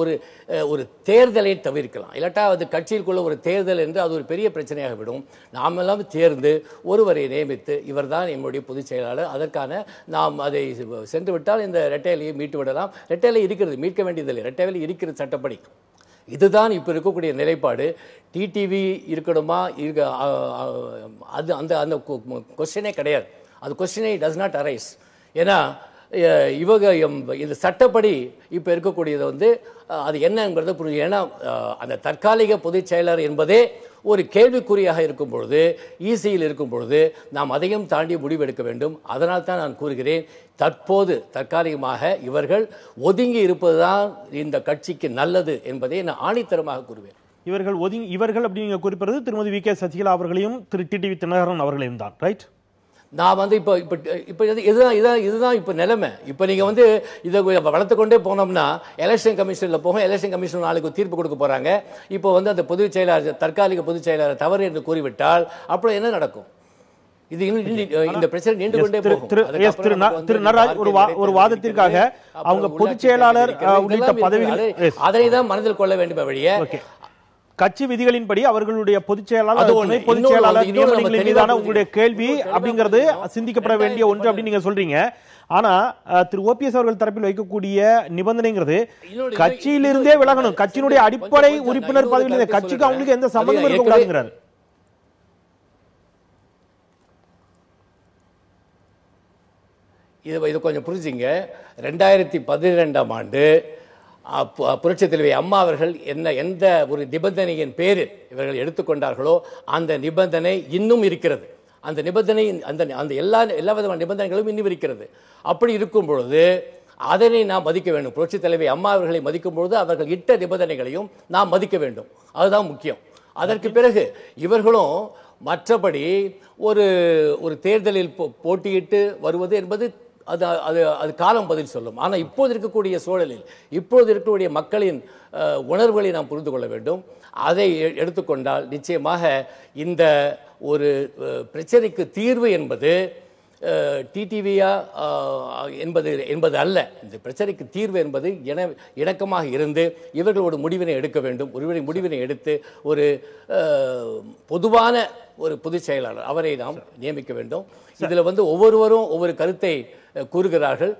ஒரு தேர்தலை தவிர்க்கலாம். இல்லாட்டா அது கட்சியிற்குள்ள ஒரு தேர்தல் என்று அது ஒரு பெரிய பிரச்சனையாக விடும். நாம் எல்லாம் தேர்ந்து ஒருவரை நியமித்து இவர்தான் நம்முடைய பொதுச் செயலாளர், அதற்கான நாம் அதை சென்று விட்டால் இந்த ரெட்டையிலையை மீட்டு விடலாம். ரெட்டையிலை இருக்கிறது, மீட்க வேண்டியதில்லை, ரெட்டையிலை இருக்கிறது சட்டப்படி. இதுதான் இப்போ இருக்கக்கூடிய நிலைப்பாடு. டிடிவி இருக்கணுமா அது அந்த கொஸ்டினே கிடையாது. அது கொஸ்டினே டஸ் நாட் அரைஸ். ஏன்னா இவங்க இந்த சட்டப்படி இப்போ இருக்கக்கூடியது அது என்னங்கிறத புரிஞ்சு. ஏன்னா அந்த தற்காலிக பொதுச் செயலர் என்பதே ஒரு கேள்விக்குறியாக இருக்கும் பொழுது, ஈசியில் இருக்கும் பொழுது நாம் அதையும் தாண்டி முடிவெடுக்க வேண்டும். அதனால் தான் நான் கூறுகிறேன், தற்போது தற்காலிகமாக இவர்கள் ஒதுங்கி இருப்பதுதான் இந்த கட்சிக்கு நல்லது என்பதை நான் ஆணித்தரமாக கூறுவேன். இவர்கள் அப்படிங்க குறிப்பிடுறது திருமதி வி.கே. சசிகலா அவர்களையும் திரு டிடிவி தினகரன் அவர்களையும் தான், ரைட்? நான் இப்போ இதுதான் இப்போ நிலைமை. இப்போ நீங்கள் இதை வளர்த்து கொண்டே போனோம்னா எலெக்ஷன் கமிஷனில் போகும். எலெக்ஷன் கமிஷன் நாளைக்கு தீர்ப்பு கொடுக்க போகிறாங்க. இப்போ அந்த பொதுச் செயலாளர், தற்காலிக பொதுச் செயலாளர் தவறு என்று கூறிவிட்டால் அப்புறம் என்ன நடக்கும்? இது இந்த பிரச்சனை நீண்டு கொண்டே போகும். திரு நடராஜ் ஒரு வாதத்திற்காக அவங்க பொதுச் செயலாளர் உள்ளிட்ட பதவிகள் அதை தான் மனதில் கொள்ள வேண்டும். வழியே கட்சி விதிகளின்படி அவர்களுடைய பொதுச் செயலாளர் பொதுச் செயலாளர் நியமனங்களின் மீதான உங்களுடைய கேள்வி அப்படிங்கிறது சிந்திக்கப்பட வேண்டிய ஒன்று அப்படின்னு நீங்க சொல்றீங்க. ஆனா திரு ஓபிஎஸ் அவர்கள் தரப்பில் வைக்கக்கூடிய நிபந்தனைங்கிறது கட்சியிலிருந்தே விலகணும், கட்சியினுடைய அடிப்படை உறுப்பினர் பதவியில் கட்சிக்கு அவங்களுக்கு எந்த சம்பந்தம் இருக்கக்கூடாதுங்கிறார். இது கொஞ்சம் புரிஞ்சுங்க. 2012ஆம் ஆண்டு புரட்சித் தலைவி அம்மா அவர்கள் எந்த ஒரு நிபந்தனையின் பேரில் இவர்கள் எடுத்துக்கொண்டார்களோ அந்த நிபந்தனை இன்னும் இருக்கிறது. அந்த நிபந்தனை அந்த எல்லா விதமான நிபந்தனைகளும் இன்னும் இருக்கிறது. அப்படி இருக்கும் பொழுது அதனை நாம் மதிக்க வேண்டும். புரட்சித் தலைவி அம்மா அவர்களை மதிக்கும் பொழுது அவர்கள் இட்ட நிபந்தனைகளையும் நாம் மதிக்க வேண்டும். அதுதான் முக்கியம். அதற்கு பிறகு இவர்களும் மற்றபடி ஒரு ஒரு தேர்தலில் போட்டியிட்டு வருவது என்பது அது அது அது காலம் பதில் சொல்லும். ஆனால் இப்போது இருக்கக்கூடிய சூழலில் இப்போது இருக்கக்கூடிய மக்களின் உணர்வுகளை நாம் புரிந்து கொள்ள வேண்டும். அதை எடுத்துக்கொண்டால் நிச்சயமாக இந்த ஒரு பிரச்சனைக்கு தீர்வு என்பது டிடிவியா என்பது அல்ல. இந்த பிரச்சனைக்கு தீர்வு என்பது இணக்கமாக இருந்து இவர்களோட முடிவினை எடுக்க வேண்டும். முடிவினை எடுத்து ஒரு பொதுவான ஒரு பொதுச் செயலாளர் அவரை நாம் நியமிக்க வேண்டும். இதில் ஒவ்வொருவரும் ஒவ்வொரு கருத்தை கூறுகிறார்கள்.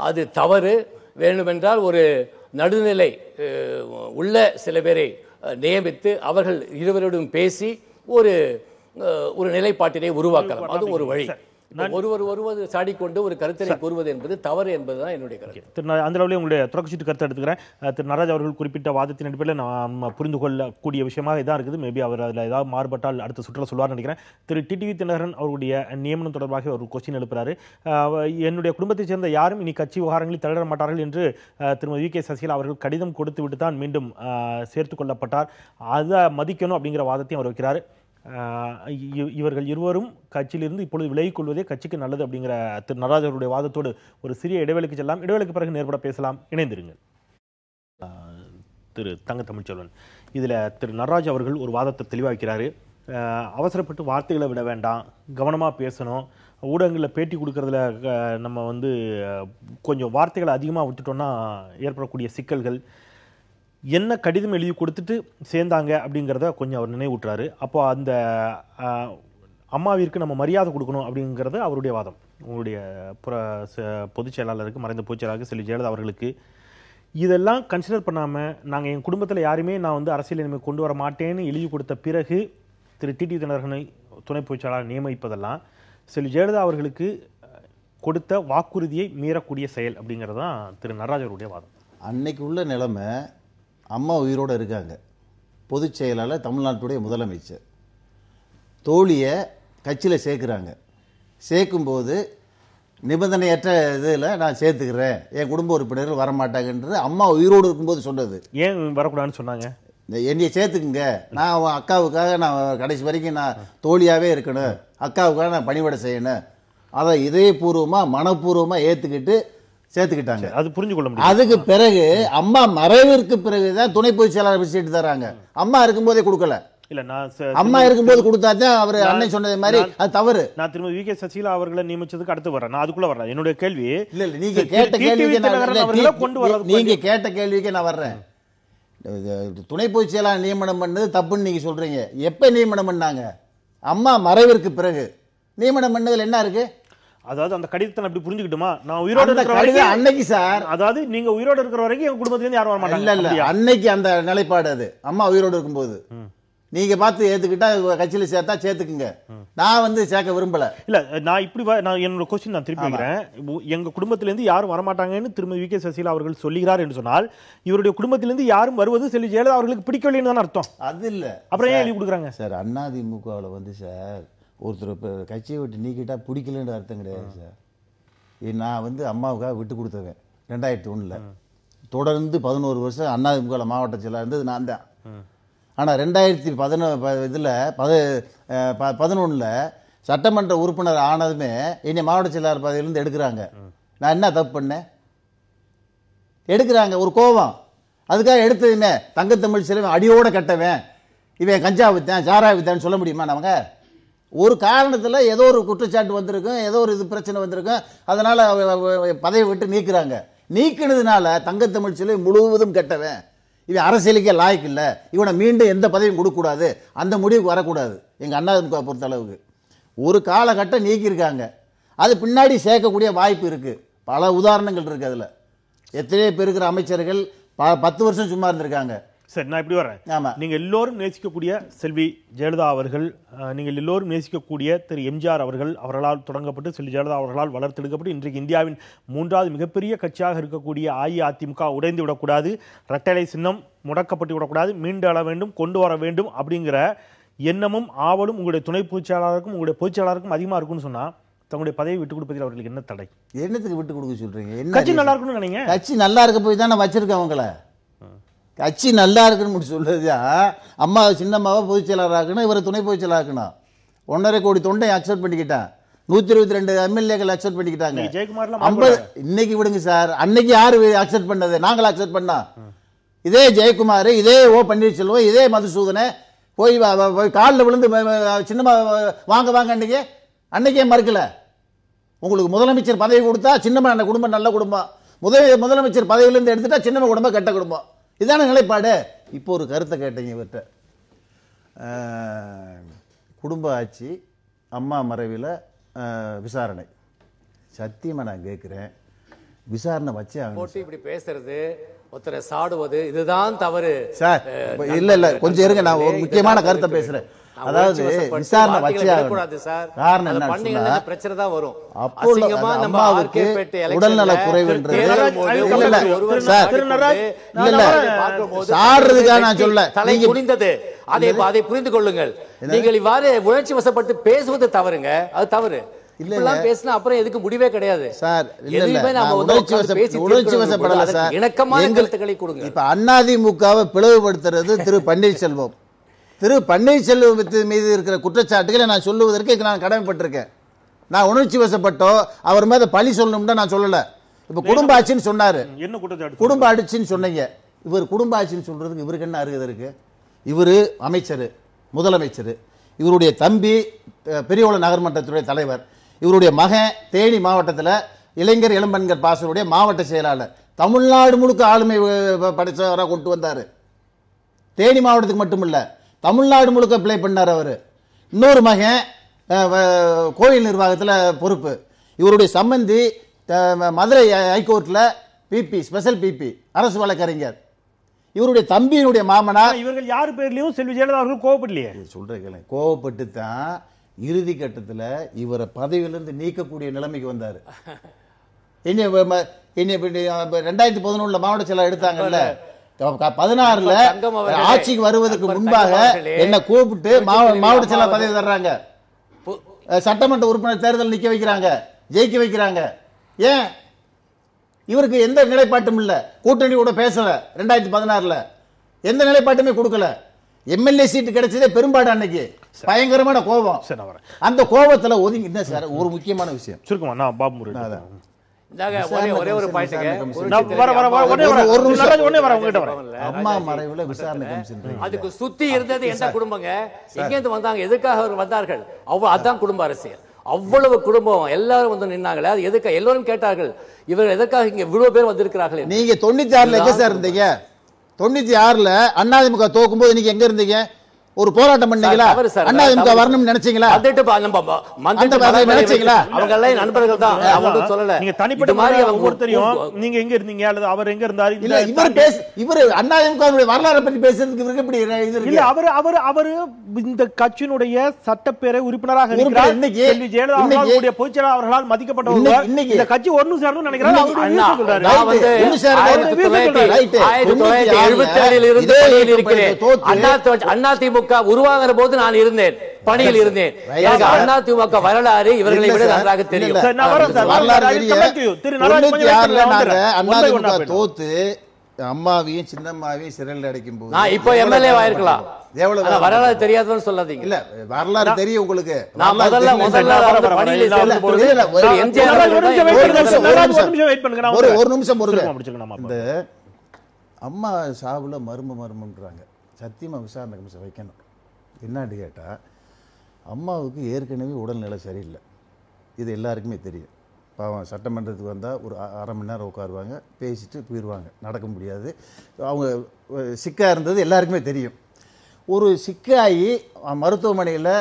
அது தவறு. வேண்டுமென்றால் ஒரு நடுநிலை உள்ள சில பேரை நியமித்து அவர்கள் இருவரோடும் பேசி ஒரு நிலைப்பாட்டினை உருவாக்கலாம். அது ஒரு வழி. ஒருவர் சாடிக்கொண்டு ஒரு கருத்தினை கூறுவது என்பது தவறு என்பதுதான் என்னுடைய கருத்து. அந்த அளவில் உங்களுடைய தொடக்கச்சீட்டு கருத்தை எடுத்துக்கிறேன். திரு நடராஜ் அவர்கள் குறிப்பிட்ட வாதத்தின் அடிப்படையில் நாம் புரிந்து கொள்ளக்கூடிய விஷயமாக இதான் இருக்குது. மேபி அவர் அதில் ஏதாவது மாறுபட்டால் அடுத்த சுற்றுலா சொல்வார்னு நினைக்கிறேன். திரு டிடிவி தினகரன் அவருடைய நியமனம் தொடர்பாக ஒரு கொஸ்டின் எழுப்புறாரு. என்னுடைய குடும்பத்தைச் சேர்ந்த யாரும் இனி கட்சி விவகாரங்களில் தலையிட மாட்டார்கள் என்று திருமதி வி.கே. சசிகலா அவர்கள் கடிதம் கொடுத்து விட்டு தான் மீண்டும் சேர்த்துக் கொள்ளப்பட்டார். அதை மதிக்கணும் அப்படிங்கிற வாதத்தையும் அவர் வைக்கிறார். இவர்கள் இருவரும் கட்சியிலிருந்து இப்பொழுது விலகிக் கொள்வதே கட்சிக்கு நல்லது அப்படிங்கிற திரு நடராஜ் அவருடைய வாதத்தோடு ஒரு சிறிய இடைவெளிக்கு செல்லலாம். இடைவெளிக்கு பிறகு நேர்பட பேசலாம். இணைந்திருங்கள். திரு தங்க தமிழ்ச்செல்வன், இதில் திரு நடராஜ் அவர்கள் ஒரு வாதத்தை தெளிவாக்கிறாரு. அவசரப்பட்டு வார்த்தைகளை விட வேண்டாம், கவனமாக பேசணும். ஊடகங்களில் பேட்டி கொடுக்கறதுல நம்ம கொஞ்சம் வார்த்தைகளை அதிகமாக விட்டுட்டோம்னா ஏற்படக்கூடிய சிக்கல்கள், என்ன கடிதம் எழுதி கொடுத்துட்டு சேர்ந்தாங்க அப்படிங்கிறத கொஞ்சம் அவர் நினைவூட்டுறாரு. அப்போ அந்த அம்மாவிற்கு நம்ம மரியாதை கொடுக்கணும் அப்படிங்கிறது அவருடைய வாதம். உங்களுடைய பொதுச் செயலாளருக்கு, மறைந்த பொதுச் செயலாளருக்கு செல்வி ஜெயலலிதா அவர்களுக்கு இதெல்லாம் கன்சிடர் பண்ணாமல் நாங்கள் என் குடும்பத்தில் யாருமே நான் அரசியல் இனிமேல் கொண்டு வர மாட்டேன்னு எழுதி கொடுத்த பிறகு திரு டிடிவி தினகரனை துணை பொதுச் செயலாளர் நியமிப்பதெல்லாம் செல்வி ஜெயலலிதா அவர்களுக்கு கொடுத்த வாக்குறுதியை மீறக்கூடிய செயல் அப்படிங்கிறது தான் திரு நடராஜ் அவருடைய வாதம். அன்னைக்கு உள்ள நிலைமை, அம்மா உயிரோடு இருக்காங்க, பொதுச் செயலாளர், தமிழ்நாட்டுடைய முதலமைச்சர், தோழியை கட்சியில் சேர்க்குறாங்க. சேர்க்கும்போது நிபந்தனையற்ற இதில் நான் சேர்த்துக்கிறேன், என் குடும்ப உறுப்பினர்கள் வரமாட்டாங்கன்றது அம்மா உயிரோடு இருக்கும்போது சொன்னது. ஏன் வரக்கூடாதுன்னு சொன்னாங்க? என்னையை சேர்த்துக்குங்க, நான் அவன் அக்காவுக்காக நான் கடைசி வரைக்கும் நான் தோழியாகவே இருக்கணும், அக்காவுக்காக நான் பணிவிடை செய்யணும், அதை இதயபூர்வமாக மனப்பூர்வமாக ஏற்றுக்கிட்டு சேர்த்துக்கிட்டாங்க. அது புரிஞ்சு கொள்ள முடியும். அதுக்கு பிறகு அம்மா மறைவிற்கு பிறகுதான் துணை பொதுச் செயலாளர் சீட்டு தராங்க. அம்மா இருக்கும்போதே கொடுக்கல. இல்ல, அம்மா இருக்கும்போது கொடுத்தாதான் அவர் அண்ணன் சொன்னது மாதிரி அது தவறு. நான் திரும்ப வி.கே. சசிகலா அவர்களை நியமிச்சதுக்கு அடுத்து வரேன். நான் அதுக்குள்ள வரேன். என்னுடைய கேள்வி, இல்ல நீங்க கேட்ட கேள்விக்கு நான் வர்றேன். துணை பொதுச் செயலாளர் நியமனம் பண்ணது தப்புன்னு நீங்க சொல்றீங்க. எப்ப நியமனம் பண்ணாங்க? அம்மா மறைவிற்கு பிறகு நியமனம் பண்ணதுல என்ன இருக்கு? அதாவது அந்த கடிதத்தை அப்படி புரிஞ்சுக்கிட்டுமா, நான் உயிரோடு இருக்கிற வரைக்கும் அன்னைக்கு சார், அதாவது நீங்க உயிரோடு இருக்கிற வரைக்கும் எங்க குடும்பத்துல இருந்து யாரும் வர மாட்டாங்க. இல்ல அன்னைக்கு அந்த நிலைப்பாடு, அது அம்மா உயிரோடு இருக்கும்போது நீங்க பார்த்து ஏத்துக்கிட்டா கட்சியில சேர்த்தா சேர்த்துக்குங்க. நான் சேர்க்க விரும்பல. இல்ல, நான் இப்படி நான் என்னோட கொஸ்டின் நான் திருப்பி வைக்கிறேன். எங்க குடும்பத்திலிருந்து யாரும் வரமாட்டாங்கன்னு திருமதி வி.கே. சசிகலா அவர்கள் சொல்லுகிறார் என்று சொன்னால், இவருடைய குடும்பத்திலிருந்து யாரும் வருவது செல்வி ஜெயலலிதா அவர்களுக்கு பிடிக்கவில்லைன்னு தான் அர்த்தம். அது இல்ல, அப்புறம் ஏன் எழுதி கொடுக்குறாங்க சார்? அதிமுகவில் சார் ஒருத்தர் கட்சியை விட்டு நீக்கிட்டா பிடிக்கலன்னு அர்த்தம் கிடையாது சார். நான் அம்மாவுக்காக விட்டு கொடுத்தவன் 2001 தொடர்ந்து 11 வருஷம் அதிமுக மாவட்ட செயலாளர் இருந்தது நான் தான். ஆனால் 2011 சட்டமன்ற உறுப்பினர் ஆனதுமே என்னை மாவட்ட செயலாளர் பதவியிலிருந்து எடுக்கிறாங்க. நான் என்ன தப்பு பண்ணேன்? எடுக்கிறாங்க, ஒரு கோபம். அதுக்காக எடுத்ததுமே தங்கத்தமிழ் செல்வன் அடியோட கட்டவன், இவன் கஞ்சா வித்தான் சாரா வித்தான்னு சொல்ல முடியுமா? நமக்கு ஒரு காரணத்தில் ஏதோ ஒரு குற்றச்சாட்டு வந்திருக்கும், ஏதோ ஒரு இது பிரச்சனை வந்திருக்கும், அதனால் பதவி விட்டு நீக்குறாங்க. நீக்கினதுனால தங்கத்தமிழ் செல்வன் முழுவதும் கெட்டவன், இவன் அரசியலுக்கே லாய்க்கு இல்லை, இவனை மீண்டும் எந்த பதவியும் கொடுக்கக்கூடாது, அந்த முடிவுக்கு வரக்கூடாது. எங்கள் அதிமுக பொறுத்த அளவுக்கு ஒரு காலகட்டம் நீக்கியிருக்காங்க. அது பின்னாடி சேர்க்கக்கூடிய வாய்ப்பு இருக்குது. பல உதாரணங்கள் இருக்குது. அதில் எத்தனையோ பேர் இருக்கிற அமைச்சர்கள் 10 வருஷம் சும்மா இருந்திருக்காங்க. சரி, நான் இப்படி வரேன். நீங்க எல்லோரும் நேசிக்கக்கூடிய செல்வி ஜெயலலிதா அவர்கள், நீங்கள் எல்லோரும் நேசிக்கக்கூடிய திரு எம்ஜிஆர் அவர்களால் தொடங்கப்பட்டு செல்வி ஜெயலலிதா அவர்களால் வளர்த்தெடுக்கப்பட்டு இன்றைக்கு இந்தியாவின் 3வது மிகப்பெரிய கட்சியாக இருக்கக்கூடிய அஇஅதிமுக உடைந்து விடக்கூடாது, இரட்டை சின்னம் முடக்கப்பட்டு விடக்கூடாது, மீண்டு எழ வேண்டும், கொண்டு வர வேண்டும் அப்படிங்கிற எண்ணமும் ஆவலும் உங்களுடைய துணை பொதுச் செயலாளருக்கும் உங்களுடைய பொதுச் செயலாளருக்கும் அதிகமாக இருக்குன்னு சொன்னா, இவருடைய குடும்பத்திலிருந்து யாரும் வரமாட்டாங்கன்னு தங்களுடைய பதவியை விட்டு கொடுப்பதில் அவர்களுக்கு என்ன தடை? என்னத்துக்கு விட்டு கொடுக்க சொல்றீங்க? என்ன கட்சி நல்லா இருக்கணும்னு நினைங்க. கட்சி நல்லா இருக்க போய் தானே வச்சிருக்கேன் அவங்கள. கட்சி நல்லா இருக்குன்னு சொல்றதா அம்மா சின்னம்மாவை பொதுச் செயலாளர் ஆக்கணும், இவரை துணை பொதுச் செயலாளர் ஆக்கணும். 1.5 கோடி தொண்டை அக்செப்ட் பண்ணிக்கிட்டேன், 122 எம்எல்ஏக்கள் அக்செப்ட் பண்ணிக்கிட்டாங்க. ஜெயக்குமார்லாம் 50 இன்னைக்கு விடுங்க சார், அன்னைக்கு யாரு அக்செப்ட் பண்ணது? நாங்கள் அக்செப்ட் பண்ணா. இதே ஜெயக்குமார், இதே ஓ பன்னீர்செல்வம், இதே மதுசூதனை போய் காலில் விழுந்து சின்னம்மா வாங்க வாங்க அன்னைக்கே மறுக்கல. உங்களுக்கு முதலமைச்சர் பதவி கொடுத்தா சின்னம்மா அந்த குடும்பம் நல்ல குடும்பம், முதலமைச்சர் பதவியிலிருந்து எடுத்துட்டா சின்னம்மா குடும்பம் கெட்ட குடும்பம். இதான நிலைப்பாடு. இப்போ ஒரு கருத்தை கேட்டீங்க இவர்கிட்ட, குடும்ப ஆட்சி, அம்மா மறைவில் விசாரணை. சத்தியமா நான் கேட்கிறேன், விசாரணை வச்சே போட்டு இப்படி பேசுறது, ஒருத்தரை சாடுவது, இதுதான் தவறு சார். இல்ல கொஞ்சம் இருங்க, நான் ஒரு முக்கியமான கருத்தை பேசுறேன். அதாவது விசாரணை வச்சே காரணம் என்ன, பிரச்சனை தான் வரும். அப்போ அம்மாவுக்கு உடல்நல குறைவுன்றது சாடுறதுக்காக நான் சொல்ல, தலை குனிந்தது, அதை புரிந்து கொள்ளுங்கள். நீங்கள் இவ்வாறு உணர்ச்சி வசப்பட்டு பேசுவது தவறுங்க, அது தவறு. இப்பெல்லாம் பேசினா அப்புறம் எதுக்கு முடிவே கிடையாது சார். உணர்ச்சி வசப்படல சார், இணக்கமான கருத்துக்களை கொடுங்க. இப்ப அதிமுகவை பிளவுபடுத்துறது திரு பன்னீர்செல்வம். திரு பன்னீர்செல்வத்தின் மீது இருக்கிற குற்றச்சாட்டுகளை நான் சொல்லுவதற்கு நான் கடமைப்பட்டிருக்கேன். நான் உணர்ச்சி வசப்பட்டோ அவர் மேல பழி சொல்லணும்னா நான் சொல்லல. இப்ப குடும்ப ஆட்சின்னு சொன்னாரு, என்ன குற்றச்சாட்டு? குடும்ப ஆட்சின்னு சொன்னீங்க. இவர் குடும்ப ஆட்சின்னு சொல்றதுக்கு இவருக்கு என்ன அருகதை இருக்கு? இவரு அமைச்சர், முதலமைச்சர், இவருடைய தம்பி பெரியகுளம் நகர்மன்றத்துடைய தலைவர், இவருடைய மகன் தேனி மாவட்டத்தில் இளைஞர் இளம்பெண்கள் பாசனுடைய மாவட்ட செயலாளர், தமிழ்நாடு முழுக்க ஆளுமை படைச்சவராக கொண்டு வந்தார். தேனி மாவட்டத்துக்கு மட்டும் இல்ல, தமிழ்நாடு முழுக்க பிளே பண்ணார் அவர். இன்னொரு மகன் கோயில் நிர்வாகத்தில் பொறுப்பு. இவருடைய சம்பந்தி மதுரை ஹைகோர்ட்டில் பிபி, ஸ்பெஷல் பிபி, அரசு வழக்கறிஞர். இவருடைய தம்பியினுடைய மாமனார். இவர்கள் யாரு பேர்லயும் செல்வி ஜெயலலிதா அவர்கள் கோவப்படலையே. சொல்றேன், கோவப்பட்டு தான் இறுதி கட்டத்தில் இவரை பதவியிலிருந்து நீக்கக்கூடிய நிலைமைக்கு வந்தார். 2011 மாவட்ட செயலாளர் எடுத்தாங்கல்ல, 16 ஆட்சிக்கு வருவதற்கு முன்பாக என்ன கூப்பிட்டு மாவட்ட செயலாளர் பதவி தர்றாங்க, சட்டமன்ற உறுப்பினர் தேர்தல் நிக்க வைக்கிறாங்க, ஜெயிக்க வைக்கிறாங்க. ஏன்? இவருக்கு எந்த நிலைப்பாட்டும் இல்ல, கூட்டணி கூட பேசல. 2016 எந்த நிலைப்பாட்டுமே கொடுக்கல. எம்எல்ஏ சீட்டு கிடைச்சதே பெரும்பாடு. அன்னைக்கு பயங்கரமான கோபம். அந்த கோபத்துல ஒதுங்கி சார். ஒரு முக்கியமான விஷயம் சுருக்கமா நான் பாபு ஒரே ஒரு பாயிண்ட்ங்க, அம்மா மறைவுல விசாரணை கமிஷன் அதுக்கு சுத்தி இருந்தது எந்த குடும்பங்க, எங்க இருந்து வந்தாங்க, எதுக்காக வந்தார்கள்? அதான் குடும்ப அரசியல். அவ்வளவு குடும்பம் எல்லாரும் வந்து நின்னாங்களே, அது எதுக்காக? எல்லாரும் கேட்டார்கள், இவர்கள் எதற்காக இங்க இவ்வளவு பேர் வந்திருக்கிறார்கள். நீங்க 96 எங்க சார் இருந்தீங்க? 96 அதிமுக தோக்கும் போது நீங்க எங்க இருந்தீங்க? ஒரு போராட்டம் பண்ணீங்களா? அதிமுக வரணும்னு நினைச்சீங்களா? நினைச்சீங்களா? அவங்க எல்லாம் நண்பர்கள் தான், அவங்க சொல்லல. நீங்க தனிப்பட்ட மாதிரி ஒவ்வொருத்தரையும் நீங்க எங்க இருந்தீங்க அல்லது அவர் எங்க இருந்தாரு? இல்ல இவர் அதிமுக வரலாறு பற்றி பேசுறதுக்கு இவருக்கு எப்படி இல்ல, அவரு இந்த கட்சியினுடைய சட்டப்பேரவை உறுப்பினராக இருக்கிறார். செல்வி ஜெயலலிதா அவர்களுடைய பொதுச் செயலாளர் அவர்களால் மதிக்கப்பட்டவர். இந்த கட்சி ஒன்னு சேரணும் நினைக்கிறாரு. உருவாகிற போது நான் இருந்தேன், பணியில் இருந்தேன். அதிமுக வரலாறு இவர்களை விட நன்றாக தெரியும். தோத்து அம்மாவையும் சின்னம்மாவையும் சிறையில் அடைக்கும் போது நான் இப்போ எம்எல்ஏ ஆயிருக்கலாம். வரலாறு தெரியாதுன்னு சொல்லாதீங்க. இல்ல, வரலாறு தெரியும் உங்களுக்கு. நான் முதல்ல பணியில் சேர்ந்த பொழுது ஒரு நிமிஷம் இந்த அம்மா சாவுல மர்மம்ன்றாங்க. சத்தியமா விசாரணை கமிஷன் வைக்கணும். என்னன்னு கேட்டால், அம்மாவுக்கு ஏற்கனவே உடல்நிலை சரியில்லை, இது எல்லாருக்குமே தெரியும். பாவம் சட்டமன்றத்துக்கு வந்தால் ஒரு அரை மணி நேரம் உட்காருவாங்க, பேசிட்டு போயிடுவாங்க, நடக்க முடியாது. அவங்க சிக்காக இருந்தது எல்லாருக்குமே தெரியும். ஒரு சிக்காகி மருத்துவமனையில்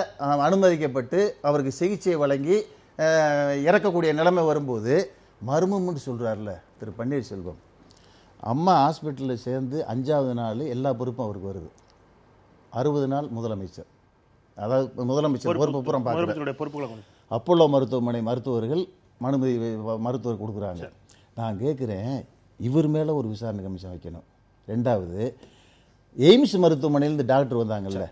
அனுமதிக்கப்பட்டு அவருக்கு சிகிச்சை வழங்கி இறக்கக்கூடிய நிலைமை வரும்போது மர்மம்னு சொல்கிறார்ல திரு பன்னீர்செல்வம், அம்மா ஹாஸ்பிட்டலில் சேர்ந்து 5வது நாள் எல்லா பொறுப்பும் அவருக்கு வருது. 60 நாள் முதலமைச்சர், அதாவது முதலமைச்சர் பொறுப்பு புறம் பார்க்குற அப்போலோ மருத்துவமனை மருத்துவர்கள் மருத்துவர் கொடுக்குறாங்க. நான் கேட்குறேன், இவர் மேலே ஒரு விசாரணை கமிஷன் வைக்கணும். 2வது, எய்ம்ஸ் மருத்துவமனையிலிருந்து டாக்டர் வந்தாங்கல்ல,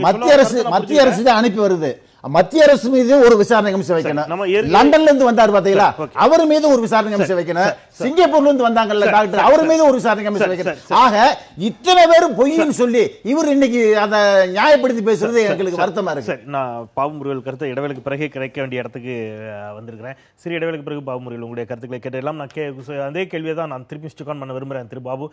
மத்திய அரசு தான் அனுப்பி வருது. மத்திய அரசு மீது ஒரு விசாரணை கமிஷன் வைக்கணும். லண்டன்ல இருந்து வந்தார் பாத்தீங்களா, அவர் மீது ஒரு விசாரணை கமிஷன் வைக்கணும். சிங்கப்பூர்ல இருந்து வந்தாங்கல்ல டாக்டர், அவர் மீது ஒரு விசாரணை கமிஷன் வைக்கணும். ஆக இத்தனை பேரும் பொய்ன்னு சொல்லி இவர் இன்னைக்கு அதை நியாயப்படுத்தி பேசுறது எங்களுக்கு வருத்தமா இருக்கு. நான் பாபுமுருகல் கருத்தை இடைவேளைக்கு பிறகு கிடைக்க வேண்டிய இடத்துக்கு வந்திருக்கிறேன். சிறிய இடைவேளைக்கு பிறகு பாபுமுருகல் உங்களுடைய கருத்துக்களை கேட்டெல்லாம் நான் அதே கேள்வியை தான் நான் திருப்பி ஸ்டிக் ஆன் பண்ண விரும்புகிறேன். திரு பாபு,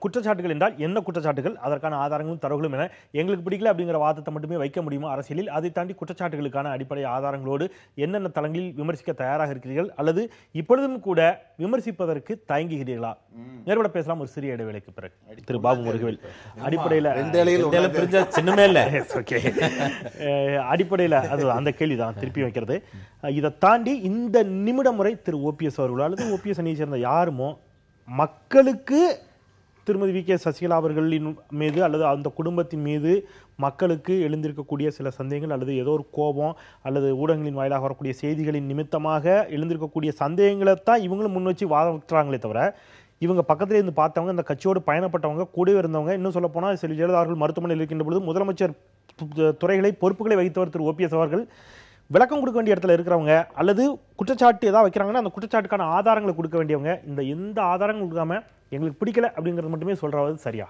குற்றச்சாட்டுகள் என்றால் என்ன குற்றச்சாட்டுகள், அதற்கான ஆதாரங்களும் தரவுகளும் என, எங்களுக்கு பிடிக்கல அப்படிங்கிற வாதத்தை மட்டுமே வைக்க முடியுமா அரசியலில்? அதை தாண்டி குற்றச்சாட்டுகளுக்கான அடிப்படை ஆதாரங்களோடு என்னென்ன தளங்களில் விமர்சிக்க தயாராக இருக்கிறீர்கள், அல்லது இப்பொழுதும் கூட விமர்சிப்பதற்கு தயங்குகிறீர்களா? நேர்பட பேசலாம் ஒரு சிறிய இடைவேளைக்கு பிறகு. திரு பாபு முருகவேல், அடிப்படையில் சின்னமே இல்லை, அடிப்படையில் அது அந்த கேள்வி தான் திருப்பி வைக்கிறது. இதை தாண்டி இந்த நிமிட முறை திரு ஓபிஎஸ் அவர்களோ அல்லது ஓபிஎஸ் அணியை சேர்ந்த யாருமோ மக்களுக்கு திருமதி வி.கே. சசிகலா அவர்களின் மீது அல்லது அந்த குடும்பத்தின் மீது மக்களுக்கு எழுந்திருக்கக்கூடிய சில சந்தேகங்கள் அல்லது ஏதோ ஒரு கோபம் அல்லது ஊடகங்களின் வாயிலாக வரக்கூடிய செய்திகளின் நிமித்தமாக எழுந்திருக்கக்கூடிய சந்தேகங்களை தான் இவங்களும் முன் வச்சு வாதிட்டாங்களே தவிர, இவங்க பக்கத்திலே இருந்து பார்த்தவங்க, இந்த கட்சியோடு பயணப்பட்டவங்க, கூடவே இருந்தவங்க, இன்னும் சொல்ல போனால் செல்வி ஜெயலலிதா அவர்கள் மருத்துவமனையில் இருக்கின்ற பொழுது முதலமைச்சர் துறைகளை பொறுப்புகளை வகித்தவர் திரு ஓபிஎஸ் அவர்கள் விளக்கம் கொடுக்க வேண்டிய இடத்துல இருக்கிறவங்க, அல்லது குற்றச்சாட்டு ஏதாவது வைக்கிறாங்கன்னா அந்த குற்றச்சாட்டுக்கான ஆதாரங்களை கொடுக்க வேண்டியவங்க, இந்த எந்த ஆதாரங்கள் கொடுக்காம எங்களுக்கு பிடிக்கல அப்படிங்கிறது மட்டுமே சொல்றது சரியா?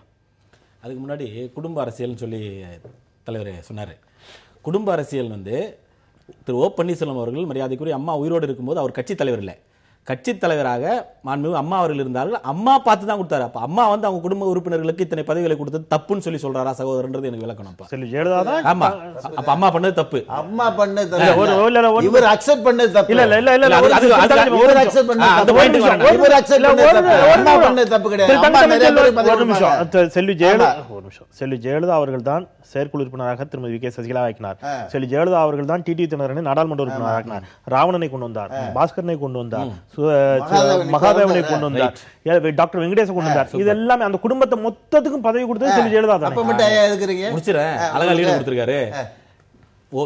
அதுக்கு முன்னாடி குடும்ப அரசியல்னு சொல்லி தலைவர் சொன்னார். குடும்ப அரசியல் திரு ஓ பன்னீர்செல்வம் அவர்கள் மரியாதைக்குரிய அம்மா உயிரோடு இருக்கும்போது அவர் கட்சி தலைவர் இல்லை, கட்சி தலைவராக மாண்புமிகு அம்மா அவர்கள் இருந்தார்கள். அம்மா பார்த்து தான் கொடுத்தாரு. அப்ப அம்மா அவங்க குடும்ப உறுப்பினர்களுக்கு இத்தனை பதவிகளை கொடுத்தது தப்புன்னு சொல்லி சொல்றாரா சகோதரன்றது எனக்கு விளக்கணும். ஆமா, அப்ப அம்மா பண்ணது தப்பு, அம்மா பண்ணது இவர் அக்செப்ட் பண்ணது தப்பு. இல்ல இல்ல இல்ல இல்ல இவர் அக்செப்ட் பண்ணது தப்பு. இவர் அக்செப்ட் பண்ணது அம்மா பண்ணது தப்பு கிடையாது. செல்வி ஜெயலலிதா அவர்கள் தான் செயற்குழு உறுப்பினராக திருமதி வி.கே. சசிகலா ஆக்கினார். செல்வி ஜெயலலிதா அவர்கள் தான் டிடி தினகரனை நாடாளுமன்ற உறுப்பினராக ஆக்கினார். ராவணனை கொண்டு வந்தார், பாஸ்கரனை கொண்டு வந்தார், மகாதேவனை கொண்டு வந்தார், டாக்டர் வெங்கடேச கொண்டு வந்தார். இது எல்லாமே அந்த குடும்பத்தை மொத்தத்துக்கும் பதவி கொடுத்தது செல்வி ஜெயலலிதா தான். முடிச்சிடறேன், அழகா லீடு கொடுத்திருக்காரு.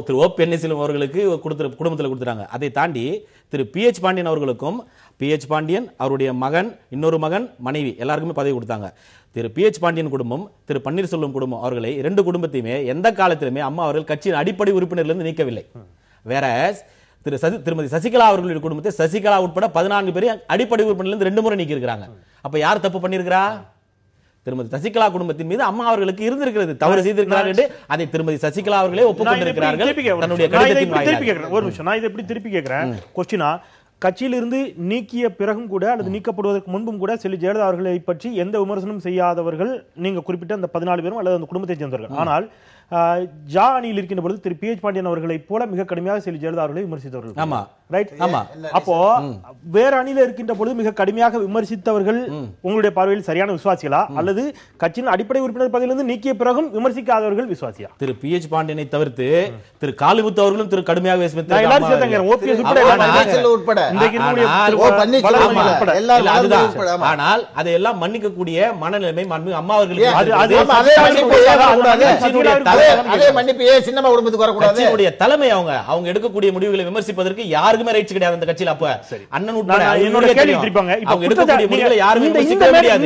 திரு ஓ பன்னீர்செல்வம் அவர்களுக்கு குடும்பத்தில் கொடுத்துட்டாங்க. அதை தாண்டி திரு பி.எச். பாண்டியன் அவர்களுக்கும், பி.எச். பாண்டியன் அவருடைய மகன், இன்னொரு மகன், மனைவி எல்லாருக்குமே பதவி கொடுத்தாங்க. திரு பி.எச். பாண்டியன் குடும்பம், திரு பன்னீர்செல்வம் குடும்பம் அவர்களை இரண்டு குடும்பத்தையுமே எந்த காலத்திலுமே அம்மா அவர்கள் கட்சியின் அடிப்படை உறுப்பினர்களிருந்து நீக்கவில்லை. வேற திருமதி சசிகலா அவர்களுடைய குடும்பத்தை சசிகலா உட்பட 14 பேர் அடிப்படை உறுப்பினர்களிருந்து 2 முறை நீக்கி இருக்கிறாங்க. அப்ப யார் தப்பு பண்ணியிருக்கிறா? திருமதி சசிகலா குடும்பத்தின் மீது அம்மா அவர்களுக்கு இருந்திருக்கிறது, தவறு செய்திருக்கிறார்கள் என்று அதை திருமதி சசிகலா அவர்களே ஒப்புக்கொண்டிருக்கிறார்கள். ஒரு நிமிஷம், நான் இதை எப்படி திருப்பி கேட்கிறேன் கொஸ்டினா, கட்சியிலிருந்து நீக்கிய பிறகும் கூட அல்லது நீக்கப்படுவதற்கு முன்பும் கூட செல்வி ஜெயலலிதா அவர்களை பற்றி எந்த விமர்சனம் செய்யாதவர்கள் நீங்க குறிப்பிட்ட அந்த 14 பேரும் அல்லது அந்த குடும்பத்தை சேர்ந்தவர்கள். ஆனால் ஜா அணியில் இருக்கின்ற பொழுது திரு பி.எச். பாண்டியன் அவர்களை போல மிக கடுமையாக செல்வி ஜெயலலிதா அவர்களை விமர்சித்தவர்கள். ஆமா, ரைட். ஆமா, அப்போ வேற அணியில இருக்கின்ற பொழுது மிக கடுமையாக விமர்சித்தவர்கள் உங்களுடைய பார்வையில் சரியான விசுவாசிகளா, அல்லது கட்சியின் அடிப்படை உறுப்பினர் பதவியிலிருந்து நீக்கிய பிறகும் விமர்சிக்காதவர்கள் விசுவாசியா? திரு பி.எச். பாண்டியனை தவிர்த்து திரு காளிமுத்து அவர்களும் திரு கடுமையாக ஆனால் அதையெல்லாம் மன்னிக்கக்கூடிய மனநிலைமை அம்மா அவர்களுக்கு தலைமை அவங்க எடுக்கக்கூடிய முடிவுகளை விமர்சிப்பதற்கு யாருக்குமே ரைட்ஸ் கிடையாது அந்த கட்சியில். அப்ப அண்ணன் உட்பட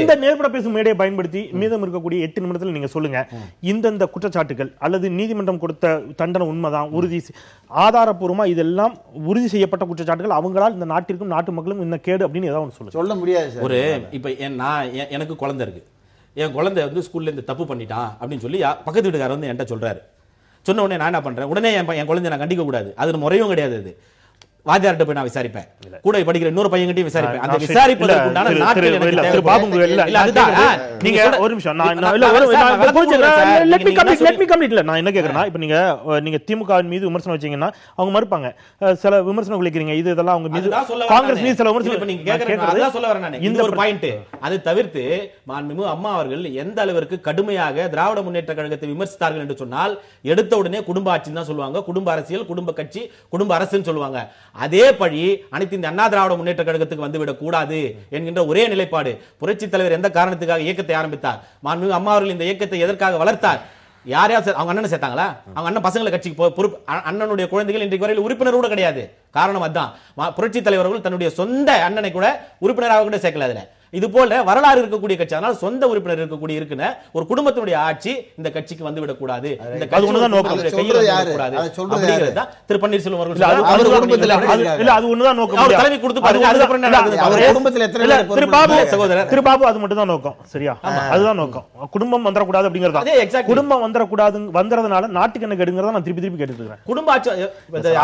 இந்த நேர்பட பேசும் மேடையை பயன்படுத்தி மீதம் இருக்கக்கூடிய 8 நிமிடத்தில் நீங்க சொல்லுங்க, இந்த குற்றச்சாட்டுகள் அல்லது நீதிமன்றம் கொடுத்த தண்டனை உண்மைதான், உறுதி ஆதாரப்பூர்வமா இதெல்லாம் உறுதி செய்யப்பட்ட குற்றச்சாட்டுகள், அவங்களால் இந்த நாட்டிற்கும் நாட்டு மக்களும் இந்த கேடு அப்படின்னு ஏதாவது சொல்ல முடியாது. ஒரு இப்ப எனக்கு குழந்தை இருக்கு, என் குழந்தை ஸ்கூல்ல இருந்து தப்பு பண்ணிட்டான் அப்படின்னு சொல்லி பக்கத்து வீட்டுக்காரர் என்கிட்ட சொல்றாரு. சொன்ன உடனே நான் என்ன பண்றேன், உடனே என் குழந்தை நான் கண்டிக்க கூடாது, அது முறையும் கிடையாது. அது வாத்தியார்ட்ட போய் நான் விசாரிப்பேன், கூட படிக்கிற இன்னொரு பையன்கிட்டயும் விசாரிப்பேன். அந்த விசாரிப்பதற்கு உண்டான நாட்கள் எனக்கு நான் என்ன கேக்குறேன்னா, இப்ப நீங்க திமுக மீது விமர்சனம் வச்சீங்கன்னா அவங்க மறுப்பாங்க, சில விமர்சனம் விளைக்கிறீங்க, இது இதெல்லாம் அவங்க மீது காங்கிரஸ் மீது சில விமர்சனம் நீங்க கேக்குறீங்க. சொல்ல வரேன் இந்த ஒரு பாயிண்ட். அதை தவிர்த்து மாண்புமிகு அம்மா அவர்கள் எந்த அளவிற்கு கடுமையாக திராவிட முன்னேற்ற கழகத்தை விமர்சித்தார்கள் என்று சொன்னால், எடுத்த உடனே குடும்ப ஆட்சின்னு தான் சொல்லுவாங்க, குடும்ப அரசியல், குடும்ப கட்சி, குடும்ப அரசுன்னு சொல்லுவாங்க. அதே பழி அனைத்து இந்த அண்ணா திராவிட முன்னேற்ற கழகத்துக்கு வந்துவிடக் கூடாது என்கின்ற ஒரே நிலைப்பாடு. புரட்சி தலைவர் எந்த காரணத்துக்காக இயக்கத்தை ஆரம்பித்தார், மாண்புமிகு அம்மா அவர்கள் இந்த இயக்கத்தை எதற்காக வளர்த்தார், யாரையாவது அவங்க அண்ணனை சேர்த்தாங்களா? அவங்க அண்ணன் பசங்களை கட்சிக்கு பொறுப்பு, அண்ணனுடைய குழந்தைகள் இன்றைக்கு வரையில் உறுப்பினர் கூட கிடையாது. காரணம் அதுதான். புரட்சி தலைவர்கள் தன்னுடைய சொந்த அண்ணனை கூட உறுப்பினராக கூட சேர்க்கல. அதுல இது போல வரலாறு இருக்கக்கூடிய கட்சி. அதனால சொந்த உறுப்பினர் இருக்கக்கூடிய இருக்குன்னு ஒரு குடும்பத்தினுடைய ஆட்சி இந்த கட்சிக்கு வந்து விடக்கூடாது, இந்த கட்சி ஒண்ணுதான் நோக்கம். கையில் வந்துவிடக்கூடாது அப்படிங்கிறது தான் திரு பன்னீர்செல்வம் அவர்கள் இல்ல, அது ஒண்ணுதான் நோக்கம். அவர் தலைமை கொடுத்து பாருங்க, அதுக்கப்புறம் என்ன நடக்குது அவர் பாருங்க. குடும்பத்தில் எத்தனை இல்ல, பேர் திரு சகோதரர். பாபு அது மட்டும் தான் நோக்கம். சரியா? அதுதான் நோக்கம். குடும்பம் வந்துடக்கூடாது அப்படிங்கறது. அதே exactly. குடும்பம் வந்துடக்கூடாது, வந்தறதுனால நாட்டுக்கு என்ன கேடுங்கறத நான் திருப்பி கேட்டுட்டு இருக்கேன். குடும்ப ஆட்சி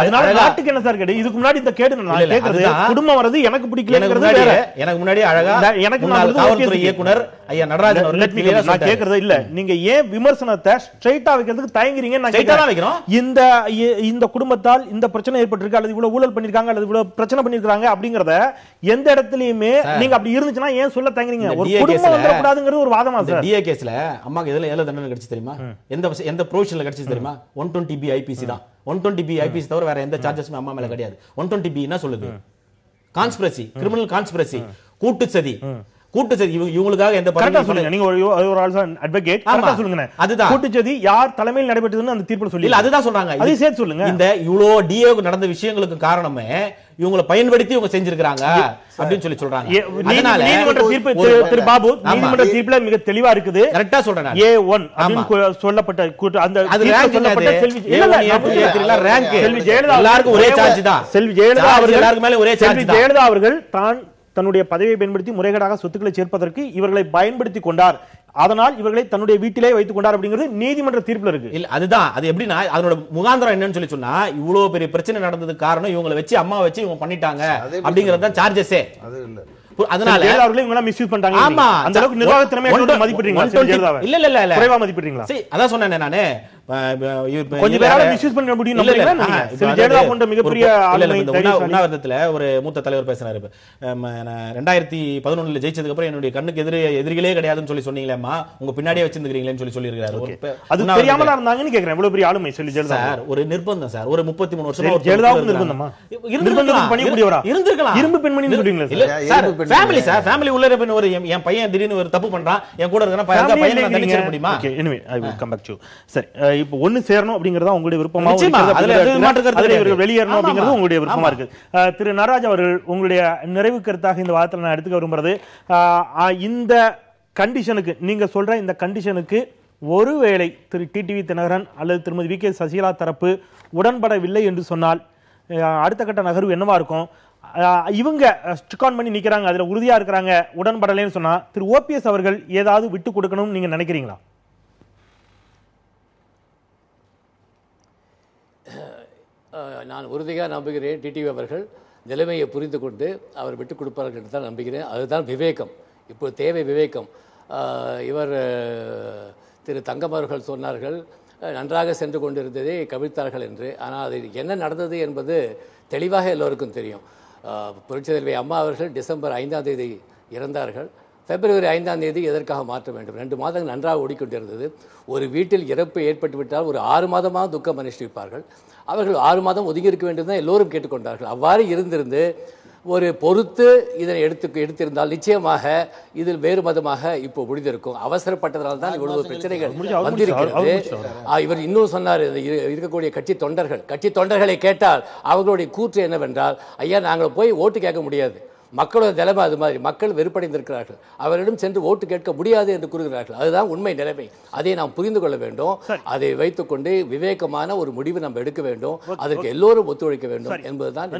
அதனால நாட்டுக்கு என்ன சார் கேடு? இதுக்கு முன்னாடி இந்த கேடு நான் இல்ல, கேக்குறது அதுதான். குடும்பம் வரது எனக்கு பிடிக்கலங்கிறது வேற. எனக்கு முன்னாடி அழகா எனக்கு முன்னாள் நான் காவல்துறை OPS இயக்குனர் ஐயா நடராஜன் அவர்கள் Let me come. நான் கேக்குறது இல்ல, நீங்க ஏன் விமர்சனத்தை ஸ்ட்ரைட்டா வைக்கிறதுக்கு தயங்குறீங்கன்னு நான் Straight ஆ தான் கேக்குறேன். வைக்கிறோம். இந்த குடும்பத்தால் இந்த பிரச்சனை ஏற்பட்டிருக்கு, அல்லது இவ்வளவு ஊழல் பண்ணிருக்காங்க, அல்லது இவ்வளவு பிரச்சனை பண்ணிருக்காங்க அப்படிங்கறத எந்த இடத்துலயுமே நீங்க அப்படி இருந்துச்சுன்னா ஏன் சொல்ல தயங்குறீங்க? இந்த ஒரு DA குடும்பம் கேஸ்ல வந்துடக்கூடாதுங்கிறது ஒரு வாதமா இந்த சார்? DA கேஸ்ல அம்மாக்கு எதுல தண்டனை கிடைச்சு தெரியுமா? எந்த ப்ரொவிஷன்ல கிடைச்சு தெரியுமா? 120B IPC தான். 120B IPC தவிர வேற எந்த சார்ஜஸுமே அம்மா மேல கிடையாது. 120B என்ன சொல்லுது? கான்ஸ்பிரசி, கிரிமினல் கான்ஸ்பிரசி, கூட்டு சதி. இவங்களுக்காக எந்த கரெக்டா சொல்லுங்க. நீங்க ஒரு ஆல்சோ அட்வொகேட், கரெக்டா சொல்லுங்க. அதுதான் கூட்டுச்சதி யார் தலைமையில் நடைபெற்றதுன்னு அந்த தீர்ப்புல சொல்லி இல்ல, அதுதான் சொல்றாங்க. அதை சேர்த்து சொல்லுங்க. இந்த இவ்ளோ டிஏக்கு நடந்த விஷயங்களுக்கு காரணமே இவங்களை பயன்படுத்தி இவங்க செஞ்சிருக்காங்க அப்படின்னு சொல்றாங்க. அதனால நீதிமன்ற தீர்ப்பு திரு பாபு, நீதிமன்ற தீர்ப்புல மிக தெளிவா இருக்குது. கரெக்டா சொல்றேன். A1 அப்படின்னு சொல்லப்பட்ட அந்த அது ரேங்க் சொல்லப்பட்ட செல்வி ஜெயலலிதா எல்லாருக்கும் ஒரே சார்ஜ் தான். செல்வி ஜெயலலிதா அவர்கள் எல்லாருக்கும் மேல ஒரே சார்ஜ் தான். ஜெயலலிதா அவர்கள் தான் தன்னுடைய பதவியை பயன்படுத்தி முறைகேடாக சொத்துக்களை சேர்ப்பதற்கு இவர்களை பயன்படுத்தி கொண்டார், அதனால் இவர்களை தன்னுடைய வீட்டிலே வைத்துக் கொண்டார் அப்படிங்கிறது நீதிமன்ற தீர்ப்புல இருக்கு. இல்ல, அதுதான். அது எப்படின்னா அதனோட முகாந்திரம் என்னன்னு சொன்னா இவ்வளவு பெரிய பிரச்சனை நடந்ததுக்கு காரணம் இவங்களை வச்சு அம்மா வச்சு இவங்க பண்ணிட்டாங்க அப்படிங்கிறது தான் சார்ஜஸே. அது இல்ல. அதனால அவர்களே இவங்க மிஸ்யூஸ் பண்றாங்க. ஆமா, அந்த அளவுக்கு நிர்வாக திறமை மதிப்பிடுறீங்களா? இல்ல குறைவா மதிப்பிடுறீங்களா? அதான் சொன்னேன் நானு. கொஞ்சம் பேரால மிஸ்யூஸ் பண்ண முடியும் நினைக்கிறீங்களா? ஜெயலலிதா போன்ற மிகப்பெரிய உண்ணாவிரதத்துல ஒரு மூத்த தலைவர் பேசினாரு. 2011 ஜெயிச்சதுக்கு அப்புறம் என்னுடைய கண்ணுக்கு எதிரிகளே கிடையாதுன்னு சொன்னீங்களேம்மா, உங்க பின்னாடியே வச்சிருக்கீங்களேன்னு சொல்லியிருக்காரு. அது தெரியாமலா இருந்தாங்கன்னு கேக்குறேன். இவ்வளவு பெரிய ஆளுமை சொல்லி ஜெயலலிதா சார் ஒரு நிர்பந்தம் சார். ஒரு 33 வருஷமா ஜெயலலிதாவுக்கு நிர்பந்தமா? நிர்பந்தம் பண்ணிக்கூடியவரா? இருந்திருக்கலாம். இரும்பு பெண்மணின்னு சொல்றீங்களா? இல்ல சார், ஃபேமிலி சார், ஃபேமிலி உள்ள இருப்ப ஒரு என் பையன் திடீர்னு ஒரு தப்பு பண்றான், என் கூட இருக்கிற பையன் நான் தண்டிச்சிட முடியுமா? Okay, anyway I will come back to. சரி, இப்போ ஒன்னு சேரணும் அப்படிங்கறத உங்களுடைய விருப்பமா வெளியேறணும் அப்படிங்கிறது உங்களுடைய விருப்பமா இருக்கு. திரு நடராஜ் அவர்கள், உங்களுடைய நிறைவு கருத்தாக இந்த வாரத்தில் நான் எடுத்துக்க விரும்புறது, இந்த கண்டிஷனுக்கு நீங்க சொல்ற இந்த கண்டிஷனுக்கு ஒருவேளை திரு டிடிவி தினகரன் அல்லது திருமதி வி கே சசிகலா தரப்பு உடன்படவில்லை என்று சொன்னால் அடுத்த கட்ட நகர்வு என்னவா இருக்கும்? இவங்க ஸ்டிக் ஆன் பண்ணி நிக்கிறாங்க, அதுல உறுதியா இருக்கிறாங்க, உடன்படலைன்னு சொன்னா திரு ஓபிஎஸ் அவர்கள் ஏதாவது விட்டு கொடுக்கணும்னு நீங்க நினைக்கிறீங்களா? நான் உறுதியாக நம்புகிறேன் டிடிவி அவர்கள் நிலைமையை புரிந்து கொண்டு அவர் விட்டுக் கொடுப்பார்கள் என்று தான் நம்புகிறேன். அதுதான் விவேகம். இப்போ தேவை விவேகம். இவர் திரு தங்கம் அவர்கள் சொன்னார்கள் நன்றாக சென்று கொண்டிருந்ததை கவிழ்த்தார்கள் என்று. ஆனால் அது என்ன நடந்தது என்பது தெளிவாக எல்லோருக்கும் தெரியும். புரட்சித் தலைவி அம்மா அவர்கள் டிசம்பர் 5ஆம் தேதி இறந்தார்கள். பிப்ரவரி 5ஆம் தேதி எதற்காக மாற்ற வேண்டும்? 2 மாதங்கள் நன்றாக ஓடிக்கொண்டிருந்தது. ஒரு வீட்டில் இறப்பு ஏற்பட்டுவிட்டால் ஒரு 6 மாதமாக துக்கம் அனுஷ்டிப்பார்கள். அவர்கள் 6 மாதம் ஒதுங்கி இருக்க வேண்டும் தான் எல்லோரும் கேட்டுக்கொண்டார்கள். அவ்வாறு இருந்திருந்து ஒரு பொறுத்து இதனை எடுத்திருந்தால் நிச்சயமாக இதில் வேறு மதமாக இப்போ முடிந்திருக்கும். அவசரப்பட்டதால் தான் இவ்வளவு பிரச்சனைகள் வந்திருக்கிறது. இவர் இன்னும் சொன்னார், இருக்கக்கூடிய கட்சி தொண்டர்களை கேட்டால் அவர்களுடைய கூற்று என்னவென்றால், ஐயா நாங்கள் போய் ஓட்டு கேட்க முடியாது, மக்களோட நிலைமை அது மாதிரி, மக்கள் வெறுப்படைந்திருக்கிறார்கள், அவரிடம் சென்று ஓட்டு கேட்க முடியாது என்று கூறுகிறார்கள். அதுதான் உண்மை நிலைமை. அதை நாம் புரிந்து கொள்ள வேண்டும். அதை வைத்துக்கொண்டு விவேகமான ஒரு முடிவு நம்ம எடுக்க வேண்டும். அதற்கு எல்லோரும் ஒத்துழைக்க வேண்டும் என்பதுதான்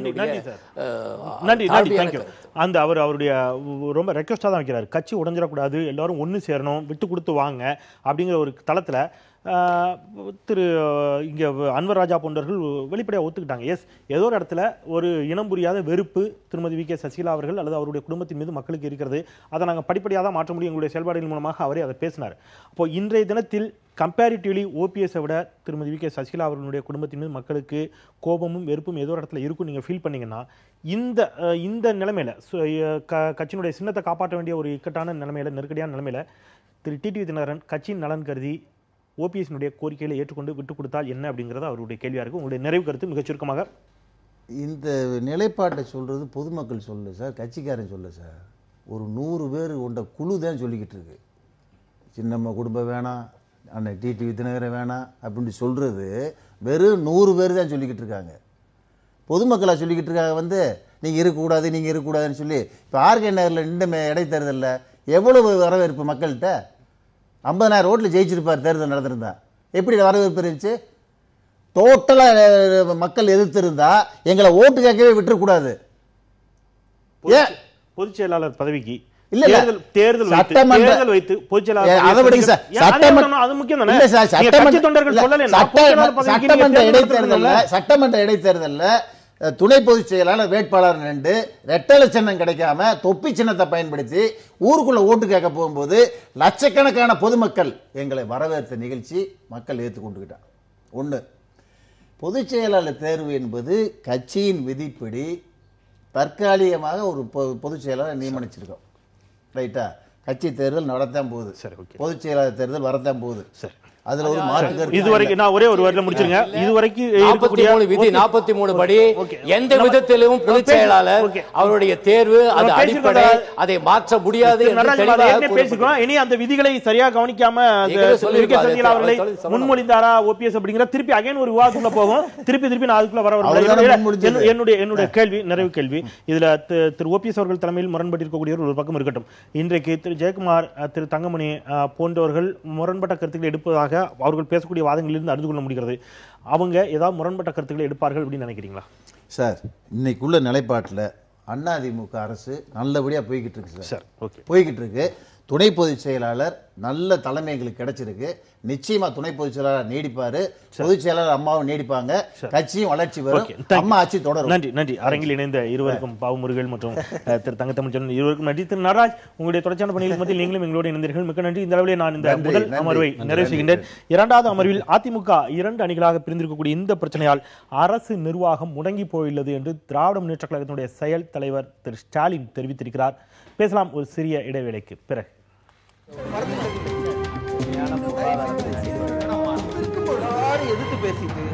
அந்த அவருடைய ரொம்ப ரெக்வெஸ்டா தான் வைக்கிறார். கட்சி உடைஞ்சிடக்கூடாது, எல்லாரும் ஒன்னு சேரணும், விட்டு கொடுத்து வாங்க அப்படிங்கிற ஒரு தளத்துல திரு இங்கே அன்வர் ராஜா போன்றவர்கள் வெளிப்படையாக ஒத்துக்கிட்டாங்க. எஸ், ஏதோ ஒரு இடத்துல ஒரு இனம் புரியாத வெறுப்பு திருமதி வி கே சசிகலா அவர்கள் அல்லது அவருடைய குடும்பத்தின் மீது மக்களுக்கு இருக்கிறது. அதை நாங்கள் படிப்படியாக தான் மாற்ற முடியும், எங்களுடைய செயல்பாடுகள் மூலமாக அவரே அதை பேசினார். அப்போ இன்றைய தினத்தில் கம்பேரிட்டிவ்லி ஓபிஎஸை விட திருமதி வி கே சசிகலா அவர்களுடைய குடும்பத்தின் மீது மக்களுக்கு கோபமும் வெறுப்பும் ஏதோ ஒரு இடத்துல இருக்கும் நீங்கள் ஃபீல் பண்ணீங்கன்னா, இந்த நிலைமையில கட்சியினுடைய சின்னத்தை காப்பாற்ற வேண்டிய ஒரு இக்கட்டான நிலைமையில, நெருக்கடியான நிலைமையில திரு டிடிவி தினகரன் கட்சியின் நலன் கருதி ஓபிஎஸ்னுடைய கோரிக்கைகளை ஏற்றுக்கொண்டு விட்டுக் கொடுத்தால் என்ன அப்படிங்கிறது அவருடைய கேள்வியா இருக்கு. உங்களுடைய நிறைவு கருத்து மிகச் சுருக்கமாக. இந்த நிலைப்பாட்டை சொல்றது பொதுமக்கள் சொல்லல சார், கட்சிக்காரன் சொல்ல சார். ஒரு 100 பேர் கொண்ட குழு தான் சொல்லிக்கிட்டு இருக்கு. சின்னம்மா குடும்பம் வேணாம், அண்ணன் டிடிவி தினகரன் வேணாம் அப்படின்னு சொல்றது வெறும் 100 பேர் தான் சொல்லிக்கிட்டு இருக்காங்க. பொதுமக்களா சொல்லிக்கிட்டு இருக்காங்க. நீங்கள் இருக்கக்கூடாதுன்னு சொல்லி இப்போ ஆர்கே நகரில் நின்று இடைத்தேர்தலில் எவ்வளவு வரவேற்பு மக்கள்கிட்ட 50,000 ஓட்டில் ஜெயிச்சிருப்பார் தேர்தல் நடந்திருந்தா. எப்படி வரவேற்பு இருந்துச்சு? டோட்டலாக மக்கள் எதிர்த்திருந்தா எங்களை ஓட்டு கேட்கவே விட்டுறக்கூடாது. ஏன் பொதுச் செயலாளர் பதவிக்கு இல்ல தேர்தல் வைத்து பொதுச் செயலாளர் சட்டமன்ற இடைத்தேர்தலில் துணை பொதுச் செயலாளர் வேட்பாளர் நின்று ரெட்டலை சின்னம் கிடைக்காம தொப்பி சின்னத்தை பயன்படுத்தி ஊருக்குள்ள ஓட்டு கேட்க போகும்போது லட்சக்கணக்கான பொதுமக்கள் எங்களை வரவேற்ற நிகழ்ச்சி மக்கள் ஏற்றுக்கொண்டுக்கிட்டாங்க. ஒன்று, பொதுச் செயலாளர் தேர்வு என்பது கட்சியின் விதிப்படி தற்காலிகமாக ஒரு பொதுச் செயலாளர் நியமனிச்சிருக்கோம். ரைட்டா? கட்சி தேர்தல் நடத்தான் போகுது, பொதுச் செயலாளர் தேர்தல் வரத்தான் போகுது. அதுல ஒரு மாற்று இதுவரைக்கும் நான் ஒரே ஒரு வார்த்தை முடிச்சிருங்க. இதுவரைக்கும் 43 விதி 43 படி எந்த விதத்திலும் பொதுச் செயலாளர் அவருடைய தேர்வு அது அடிப்படை, அதை மாற்ற முடியாது என்று தெளிவாக பேசிக்கிறோம். இனி அந்த விதிகளை சரியா கவனிக்காம அவர்களை முன்மொழிந்தாரா ஓபிஎஸ் அப்படிங்கிற திருப்பி அகைன் ஒரு விவாதத்துக்குள்ள போகும். திருப்பி நான் அதுக்குள்ள வர என்னுடைய கேள்வி, நிறைவு கேள்வி. இதுல திரு ஓபிஎஸ் அவர்கள் தலைமையில் முரண்பட்டிருக்கக்கூடிய ஒரு பக்கம் இருக்கட்டும். இன்றைக்கு திரு ஜெயக்குமார், திரு தங்கமணி போன்றவர்கள் முரண்பட்ட கருத்துக்களை எடுப்பதாக அவர்கள் பேசக்கூடிய வாதங்களிலிருந்து அறிந்து கொள்ள முடிகிறது. அவங்க ஏதாவது முரண்பட்ட கருத்துக்களை எடுப்பார்கள் அப்படின்னு நினைக்கிறீங்களா? சார், இன்னைக்குள்ள நிலைப்பாட்டில் அதிமுக அரசு நல்லபடியா போய்கிட்டு இருக்கு சார். ஓகே, போய்கிட்டு இருக்கு. துணை பொதுச் செயலாளர் நல்ல தலைமை எங்களுக்கு கிடைச்சிருக்கு. நிச்சயமா துணை பொதுச் செயலாளர் நீடிப்பாரு, பொதுச் செயலாளர் அம்மாவும் நீடிப்பாங்க, கட்சியும் வளர்ச்சி வரும், அம்மா ஆட்சி தொடரும். நன்றி. அரங்கில் இணைந்த இருவருக்கும், பாவமுருகல் மற்றும் திரு தங்கத்தமிழ்ச்செல்வன் இருவருக்கும் நன்றி. திரு நடராஜ், உங்களுடைய தொடர்ச்சியான பணிகள் மத்தியில் நீங்களும் எங்களோடு இணைந்தீர்கள், மிக்க நன்றி. இந்த அளவிலே நான் இந்த முதல் அமர்வை நிறைவு செய்கின்றேன். இரண்டாவது அமர்வில் அதிமுக 2 அணிகளாக பிரிந்திருக்கக்கூடிய இந்த பிரச்சனையால் அரசு நிர்வாகம் முடங்கி போயுள்ளது என்று திராவிட முன்னேற்ற கழகத்தினுடைய செயல் தலைவர் திரு ஸ்டாலின் தெரிவித்திருக்கிறார். பேசலாம் ஒரு சிறிய இடைவேளைக்கு பிறகு. எதிர்த்து பேசிட்டு